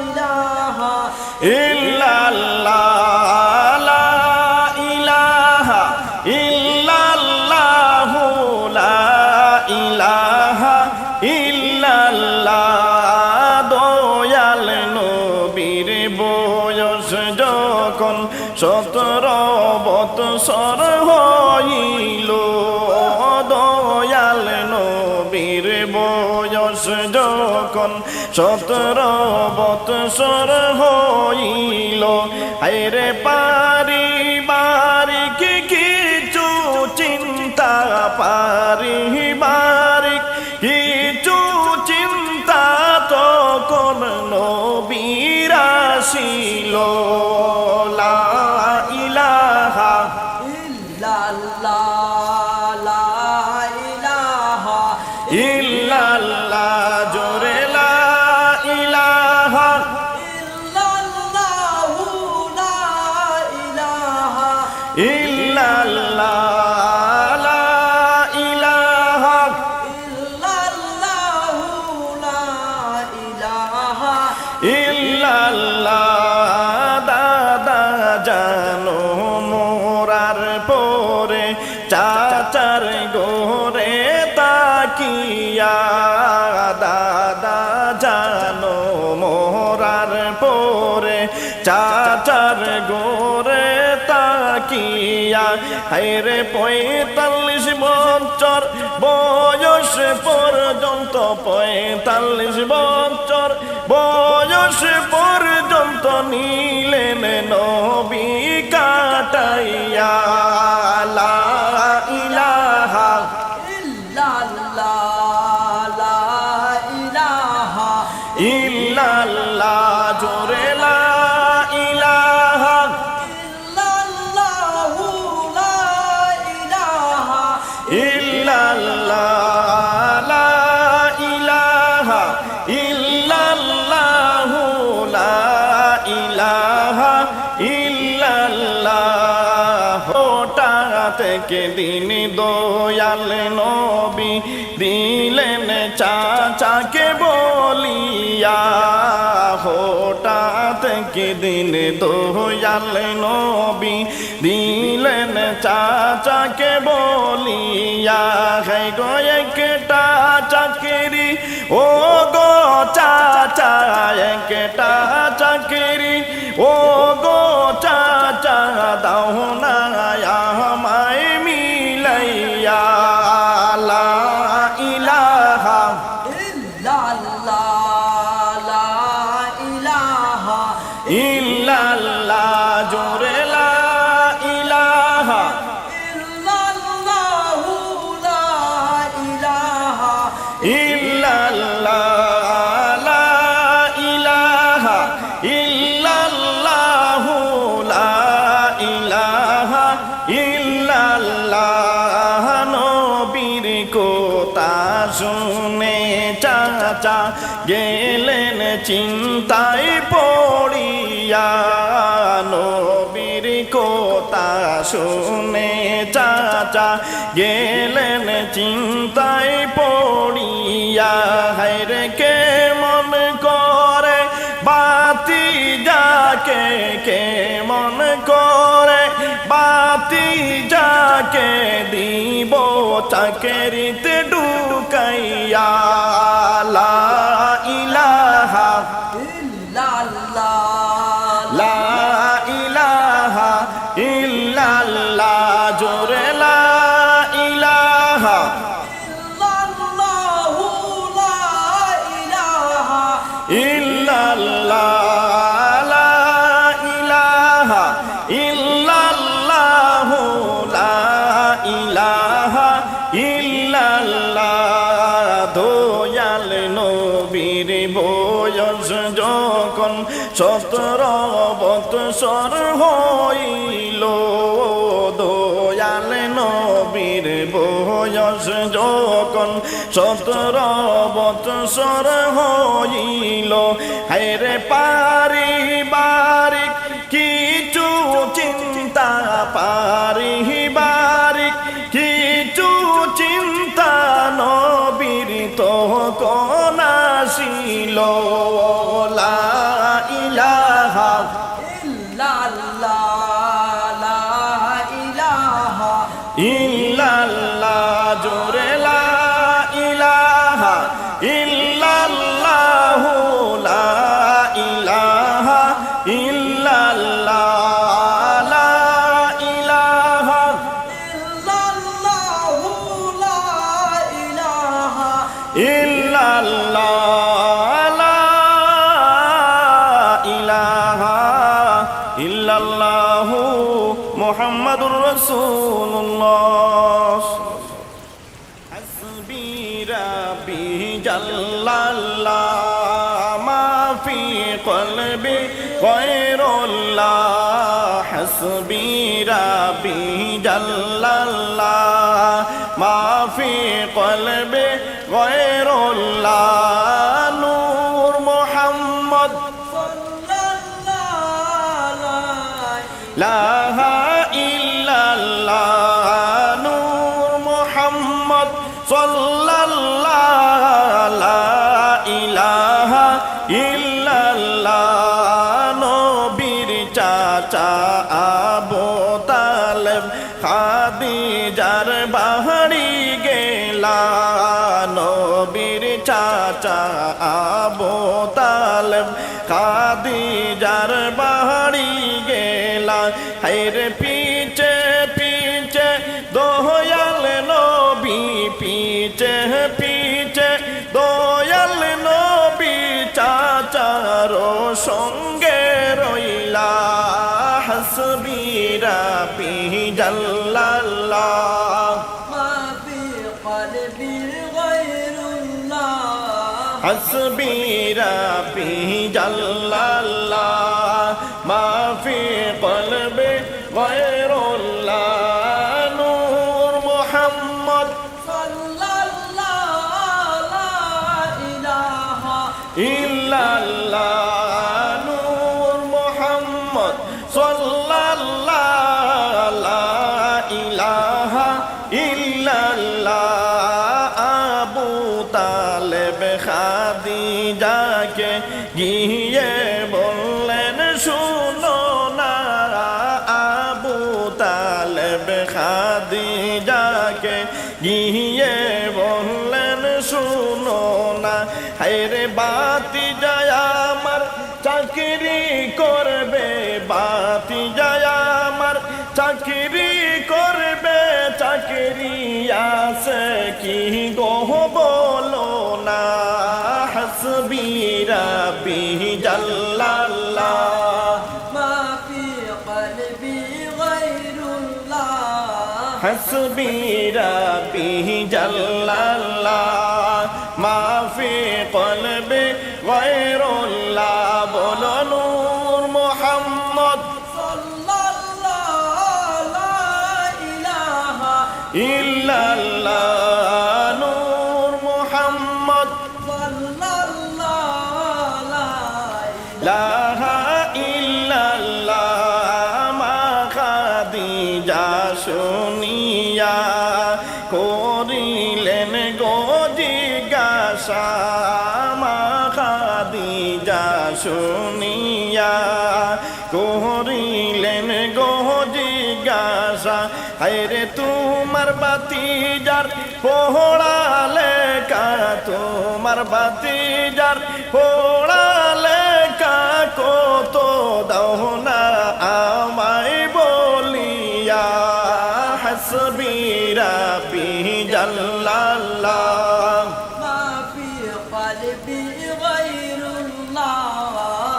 إله ইল্লাল্লাহ লা ইলাহা ইল্লাল্লাহ লা ইলাহা ইল্লাল্লাহ দয়াল নবীর বয়স যখন 17 বৎসর হইল দয়াল নবীর বয়স যখন 17 বৎসর হইল হায়রে পারিবারিক কিছু চিন্তা পারিবারিক কিছু চিন্তা তখন নবীর আসিল লা ইলাহা إلا الله لا إله ইল্লাল্লাহ জোরে লা ইলাহা إلا الله لا إله ইল্লাল্লাহ লা ইলাহা إلا الله لا إله চাচার গোরে তাকিয়া হায়রে 45 বছর বয়স পর্যন্ত 45 বছর বয়স পর্যন্ত নিলেন নবী কাটাইয়া লা ইলাহা ইল্লাল্লাহ জোরে লা ইলাহা ইল্লাল্লাহ লা ইলাহা ইল্লাল্লাহ লা ইলাহা ইল্লাল্লাহ হঠাৎ থেকে দিন দয়াল নবী দিলেন চাচাকে বলিয়া হঠাৎ থেকে দিন দয়াল নবী দিলেন চাচাকে বলিয়া হে গো একটা চাকরি ও গো চাচা একটা চাকরি ও গো চাচা দাও না আমায় মিলাইয়া লা ইলাহা ইল্লাল্লাহ জোরে লা ইলাহা ইল্লাল্লাহ লা ইলাহা ইল্লাল্লাহ লা ইলাহা ইল্লাল্লাহ নবীর কথা শুনে চাচা গেলেন চিন্তায় পড়িয়া নবীর কথা শুনে চাচা গেলেন চিন্তায় পড়িয়া হায়রে কে মন করে বাতি যাকে কে মন করে বাতি যাকে দিব চাকরিতে ঢুকাইয়া লা ইলাহা লা ইলাহা ইল্লাল্লাহ জোরে লা ইলাহা ইল্লাল্লাহ লা ইলাহা ইল্লাল্লাহ লা ইলাহা ইল্লাল্লাহ দয়াল নবীর বয়স যখন 17 বৎসর হইল দয়াল নবীর বয়স যখন 17 বৎসর হইল হায়রে পারিবারিক কিছু চিন্তা পারিবারিক কিছু চিন্তা নবীর তখন আসিল লা ইলাহা ইল্লাল্লাহ জোরে লা ইলাহা ইল্লাল্লাহ লা ইলাহা ইল্লাল্লাহ লা ইলাহা ইল্লাল্লাহ লা ইলাহা ইল্লাল্লাহ মুহাম্মাদুর রাসূলুল্লাহ হাসবি রাব্বি জাল্লাল্লাহ মা ফি কলবি গায়রুল্লাহ হাসবি রাব্বি জাল্লাল্লাহ মা ফি কলবি গায়রুল্লাহ নূর মুহাম্মদ লা ইল্লাল্লাহ নূর মুহাম্মদ সাল্লাল্লাহ লা ইলাহা ইল্লাল্লাহ নবীর চাচা আবু তালেব খাদিজার বাড়ি গেলা নবীর চাচা আবু তালেব খাদিজার বাড়ি গেলা হায়রে পিছে পিছে দয়াল নবী পিছে পিছে দয়াল নবী চাচার সঙ্গে রইলা হাসবি রাব্বি জাল্লাল্লাহ ما في قلبي غير الله হাসবি রাব্বি জাল্লাল্লাহ মা ফি কলবি গায়রুল্লাহ নূর মুহাম্মদ صلى الله لا إله ইল্লাল্লাহ নূর মুহাম্মদ সাল্লাল্লাহু লা ইলাহা ইল্লাল্লাহ আবু তালেব খাদিজাকে গিয়ে বললেন শুনো না আবু তালেব খাদিজাকে গিয়ে বললেন শুনো না হায়রে বাতি যায় আমার চাকরি করবে বাতি যায় আমার চাকরি করবে চাকরি আছে কি গো বলো না হাসবি রাব্বি জাল্লাল্লাহ ما في قلبي غير الله হাসবি রাব্বি জাল্লাল্লাহ মা ফি কলবি গায়রুল্লাহ বলো নূর মুহাম্মদ صلى الله لا إله ইল্লাল্লাহ নূর মুহাম্মদ صلى الله لا লাহা ইল্লাল্লাহ মা খাদিজা শুনিয়া করিলেন গো জিজ্ঞাসা মা খাদিজা শুনিয়া করিলেন গো জিজ্ঞাসা হায়রে তোমার বাতিজার পোড়ালে কা তোমার বাতিজার পোড়ালে কা কত দাও না আমায় বলিয়া হাসবি রাব্বি জাল্লাল্লাহ ما في قلبي غير الله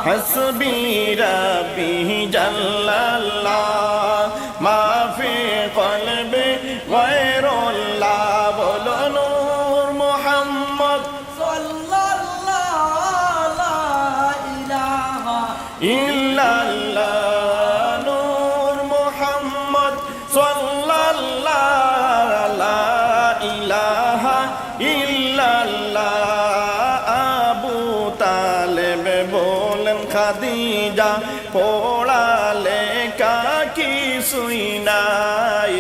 হাসবি রাব্বি জাল্লাল্লাহ মা ফি কলবি গায়রুল্লাহ বলো নূর মুহাম্মদ صلى الله لا إله ইল্লাল্লাহ নূর মুহাম্মদ সাল্লাল্লাহু লা ইলাহা ইল্লাল্লাহ আবু তালেব বলেন খাদিজা পোড়ালে কাকি সুইনাই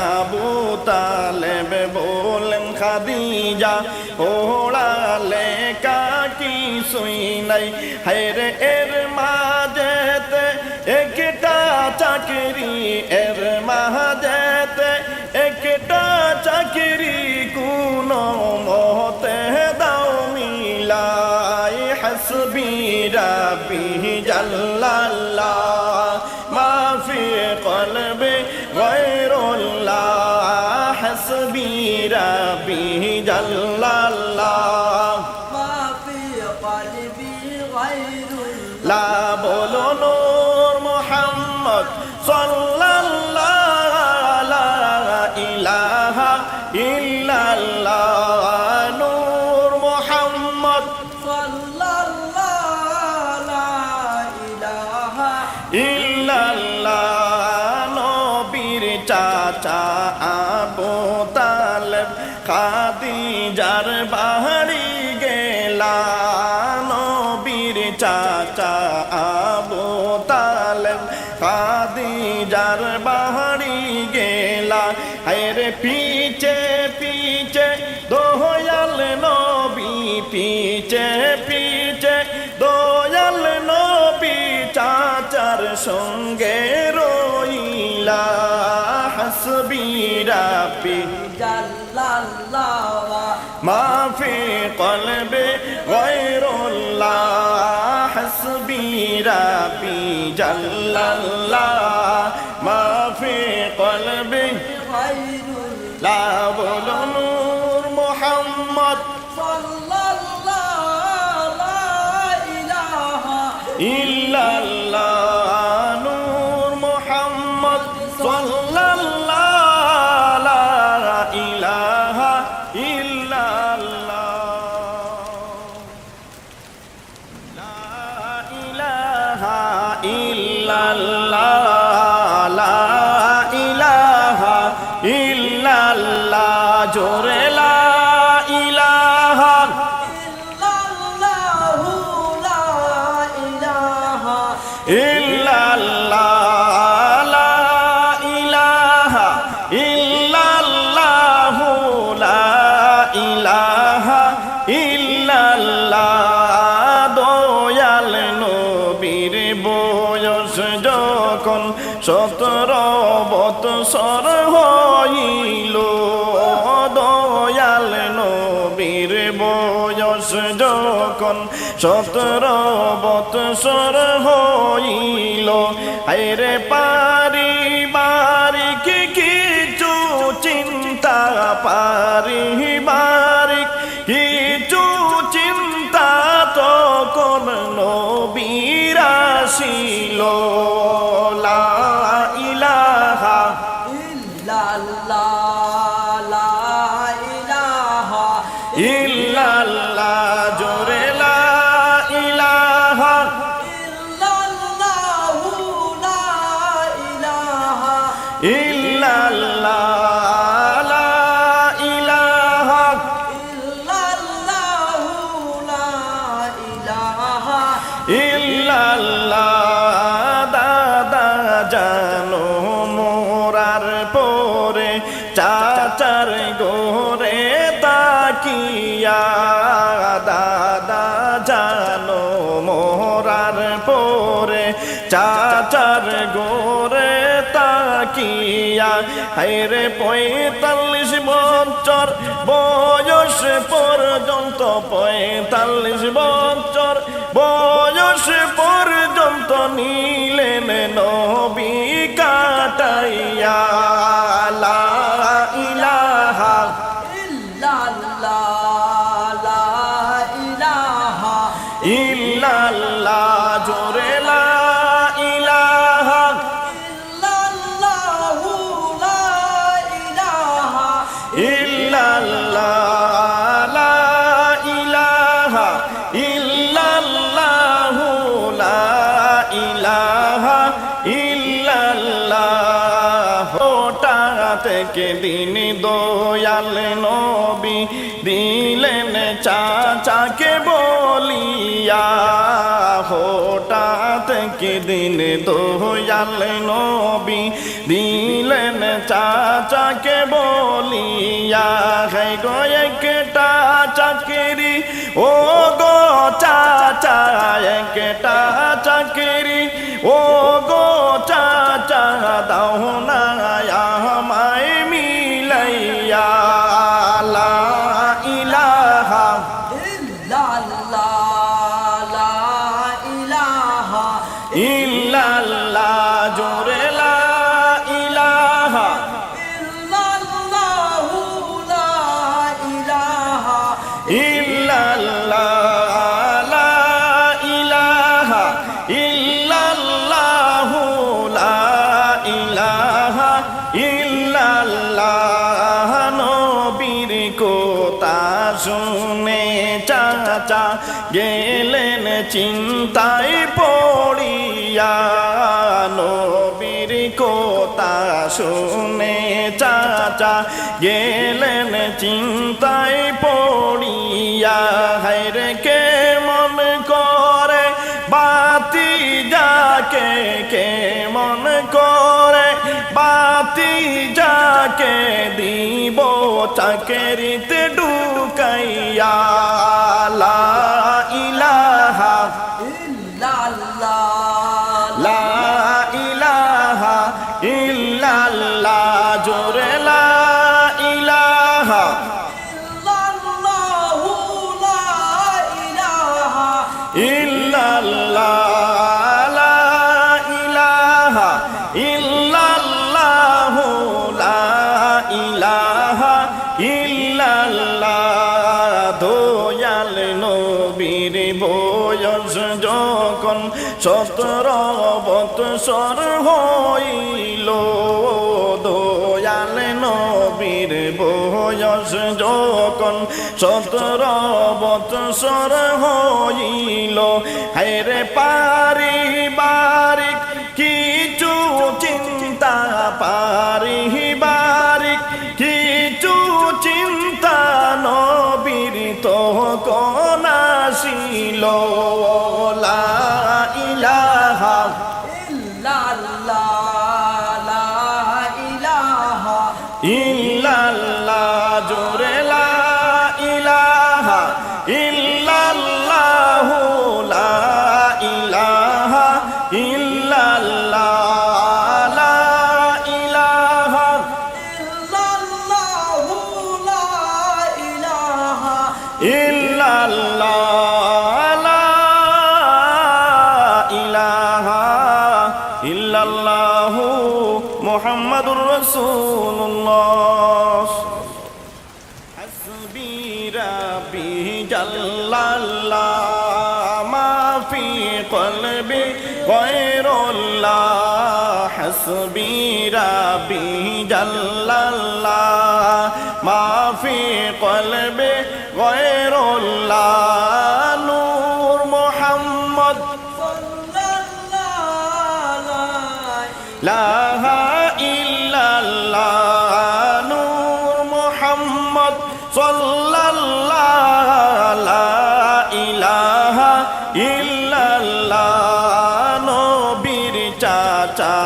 আবু তালেব বলেন খাদিজা পোড়ালে কাকি সুইনাই হায়রে এর মাঝেতে একটা চাকরি এর মাঝেতে একটা চাকরি কোন মতে দাও মিলাই হাসবি রাব্বি জাল্লাল্লাহ মা ফি কলবি গায়রুল্লাহ হাসবি রাব্বি জাল্লাল্লাহ ما في قلبي غير الله লা বলো নূর মুহাম্মদ সাল্লাল্লাহু লা ইলাহা ইল্লাল্লাহ নূর মুহাম্মদ صلى الله لا إله ইল্লাল্লাহ নবীর চাচা আবু তালেব খাদিজার বাড়ি গেলা নবীর চাচা আবু তালেব খাদিজার বাড়ি গেলা হায়রে পিছে পিছে দয়াল নবী পিছে পিছে দয়াল নবী চাচার সঙ্গে রইলা হাসবি রাব্বি জাল্লাল্লাহ মা ফি কলবি গায়রুল্লাহ হাসবি ربي جل الله ما في قلبي غير لا بول نور محمد صلى الله لا إله إلا الله نور محمد صلى الله لا إله إلا الله لا إله إلا الله لا إله إلا الله جور لا إله إلا الله لا إله إلا الله لا إله إلا الله لا إله إلا الله দয়াল নবীর বয়স যখন 17 বৎসর হইল দয়াল নবীর বয়স যখন 17 বৎসর হইল হায়রে পারিবারিক কিছু চিন্তা পারিবারিক কিছু চিন্তা তখন নবীর আসিল লা ইলাহা إلا الله لا إله ইল্লাল্লাহ জোরে লা ইলাহা إلا الله لا إله ইল্লাল্লাহ লা ইলাহা إلا الله لا إله ইল্লাল্লাহ দাদা জানো মোরার পরে চাচার গোরে তাকিয়া দাদা জানো মোরার পরে চাচার গোরে তাকিয়া হায়রে 45 বছর বয়স পর্যন্ত 45 বছর বয়স পর্যন্ত নিলেন নবী কাটাইয়া লা ইলাহা إلا الله لا إله ইল্লাল্লাহ জোরে লা ইলাহা إلا الله لا إله ইল্লাল্লাহ লা ইলাহা ইল্লাল্লাহ লা ইলাহা ইল্লাল্লাহ হঠাৎ একদিন দয়াল নবী দিলেন চাচাকে বলিয়া হঠাৎ একদিন দয়াল নবী দিলেন চাচাকে বলিয়া হে গো একটা চাকরি ও গো চাচা একটা চাকরি ও গো চাচা দাও না আমায় মিলাইয়া লা ইলাহা إلا الله لا إله ইল্লাল্লাহ জোরে লা ইলাহা إلا الله لا إله ইল্লাল্লাহ লা ইলাহা ইল্লাল্লাহ লা ইলাহা ইল্লাল্লাহ নবীর কথা শুনে চাচা গেলেন চিন্তায় পড়িয়া নবীর কথা শুনে চাচা গেলেন চিন্তায় পড়িয়া হায়রে কেমন করে বাতি যাকে কেমন করে বাতি যাকে দিব চাকরিতে ঢুকাইয়া লা ইলাহা إلا الله লা ইলাহা ইল্লাল্লাহ জোরে লা ইলাহা إلا الله لا إله ইল্লাল্লাহ 17 বৎসর হইল দয়াল নবীর বয়স যখন 17 বৎসর হইল হায়রে পারিবারিক কিছু চিন্তা পারিবারিক কিছু চিন্তা নবীর তখন আসিল লা ইলাহা ইল্লাল্লাহ জোরে লা ইলাহা ইল্লাল্লাহ লা ইলাহা ইল্লাল্লাহ লা ইলাহা ইল্লাল্লাহ লা ইলাহা ইল্লাল্লাহ মুহাম্মাদুর রাসূলুল্লাহ হাসবি রাব্বি জাল্লাল্লাহ মা ফি কলবি গায়রুল্লাহ হাসবি রাব্বি জাল্লাল্লাহ মা ফি কলবি গায়রুল্লাহ নূর মুহাম্মদ লা ইল্লাল্লাহ নূর মুহাম্মদ সাল্লাল্লাহু লা ইলাহা ইল্লাল্লাহ নবীর চাচা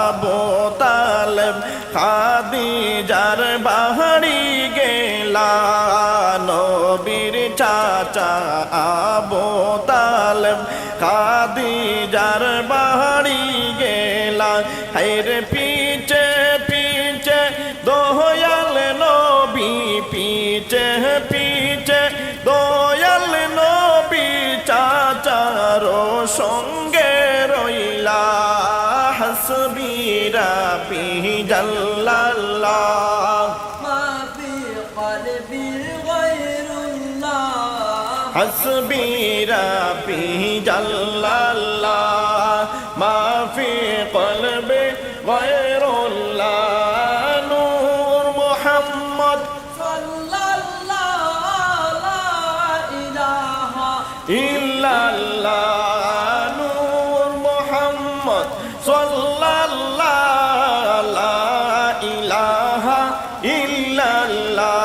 আবু তালেব খাদিজার বাড়ি গেলা নবীর চাচা আবু তালেব খাদিজার বাড়ি গেলা হায়রে পিছে পিছে দয়াল নবী পিছে পিছে দয়াল নবী চাচার সঙ্গে রইলা হাসবি রাব্বি জাল্লাল্লাহ মা ফি কলবি গায়রুল্লাহ হাসবি রাব্বি জাল্লাল্লাহ মা ফি কলবি গায়রুল্লাহ নূর মুহাম্মদ ইল্লাল্লাহ নূর মুহাম্মদ সাল্লাল্লাহু লা ইলাহা ইল্লাল্লাহ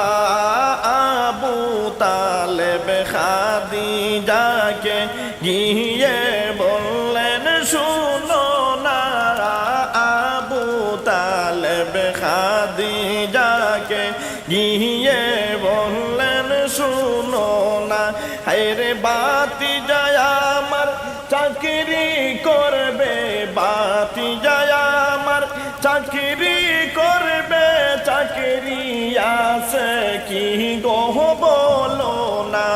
আবু তালেব খাদিজাকে গিয়ে বললেন শুনো না আবু তালেব খাদিজাকে গিয়ে বললেন শুনো না হায়রে বাতি যায় আমার চাকরি করবে বাতি যায় আমার চাকরি করবে চাকরি আছে কি গো বলো না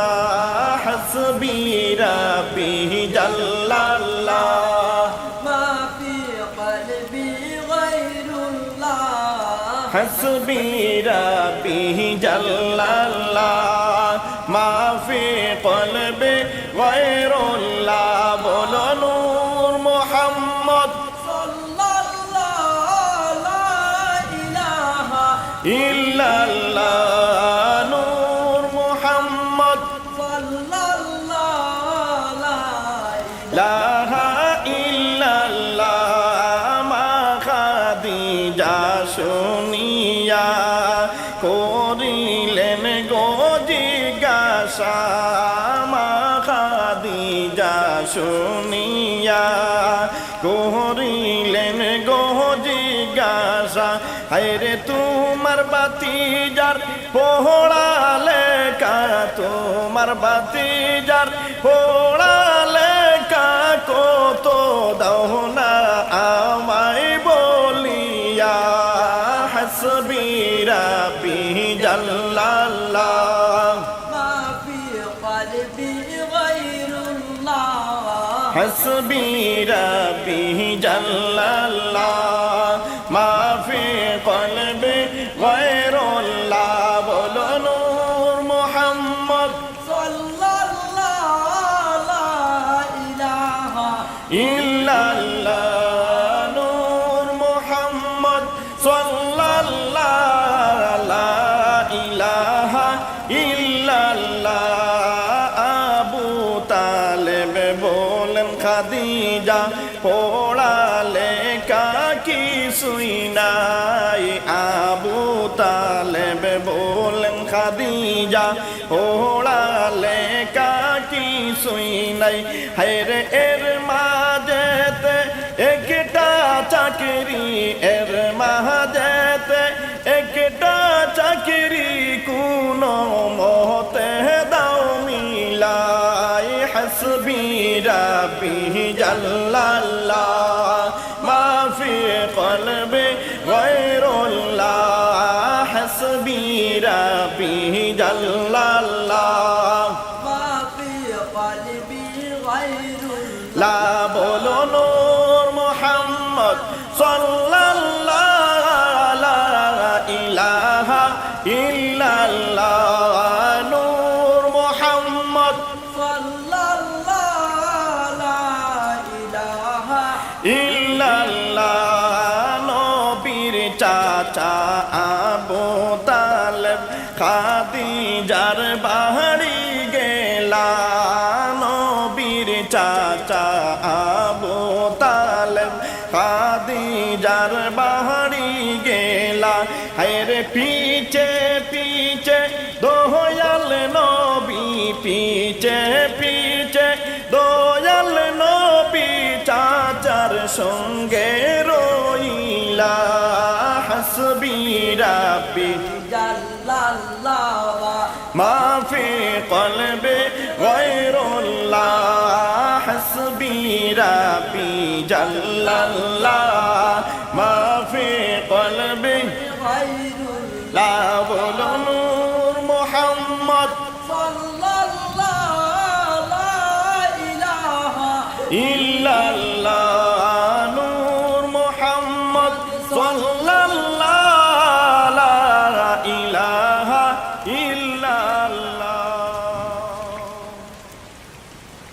হাসবি রাব্বি জাল্লাল্লাহ মা ফি কলবি গায়রুল্লাহ হাসবি রাব্বি জাল্লাল্লাহ মা ফি কলবি গায়রুল্লাহ বলো নূর মুহাম্মদ ইল্লাল্লাহ নূর মুহাম্মদ লা ইল্লাল্লাহ মা খাদিজা শুনিয়া করিলেন গো জিজ্ঞাসা মা খাদিজা শুনিয়া করিলেন গো জিজ্ঞাসা হায়রে তোমার বাতিজার পোড়ালে কা তোমার বাতিজার পোড়ালে কা কত দাও না আমায় বলিয়া হাসবি রাব্বি জাল্লাল্লাহ মা ফি কলবি গায়রুল্লাহ হাসবি রাব্বি জাল্লাল্লাহ মা ফি কলবি গায়রুল্লাহ বলো নূর মুহাম্মদ সাল্লাল্লাহু লা ইলাহা ইল্লাল্লাহ নূর মুহাম্মদ সাল্লাল্লাহ লা ইলাহা ইল্লাল্লাহ আবু তালেব বলেন খাদিজা পড়ালে কাকি সুই নাই আবু তালেব বলেন খাদিজা পড়ালে কাকি সুই নাই হায়রে এর মাঝেতে একটা চাকরি এর মাঝেতে একটা চাকরি কোন মতে দাও মিলাই হাসবি রাব্বি জাল্লাল্লাহ মা ফি কলবি গায়রুল্লাহ হাসবি রাব্বি জাল্লাল্লাহ মা ফি কলবি গায়রুল্লাহ লা বলো নূর মুহাম্মদ সাল্লাল্লাহ লা ইলাহা ইল্লাল্লাহ নূর মুহাম্মদ সাল্লাল্লাহু লা ইলাহা ইল্লাল্লাহ নবীর চাচা আবু তালেব খাদিজার বাড়ি গেলা নবীর চাচা আবু তালেব খাদিজার বাড়ি গেলা হায়রে পিছে পিছে দয়াল নবী পিছে পিছে দয়াল নবী চাচার সঙ্গে রইলা হাসবি রাব্বি জাল্লাল্লাহ মা ফি কলবি গায়রুল্লাহ হাসবি রাব্বি জাল্লাল্লাহ মা ফি কলবি গায়রুল্লাহ লা বলো নূর মুহাম্মদ সাল্লাল্লাহু লা ইলাহা ইল্লাল্লাহ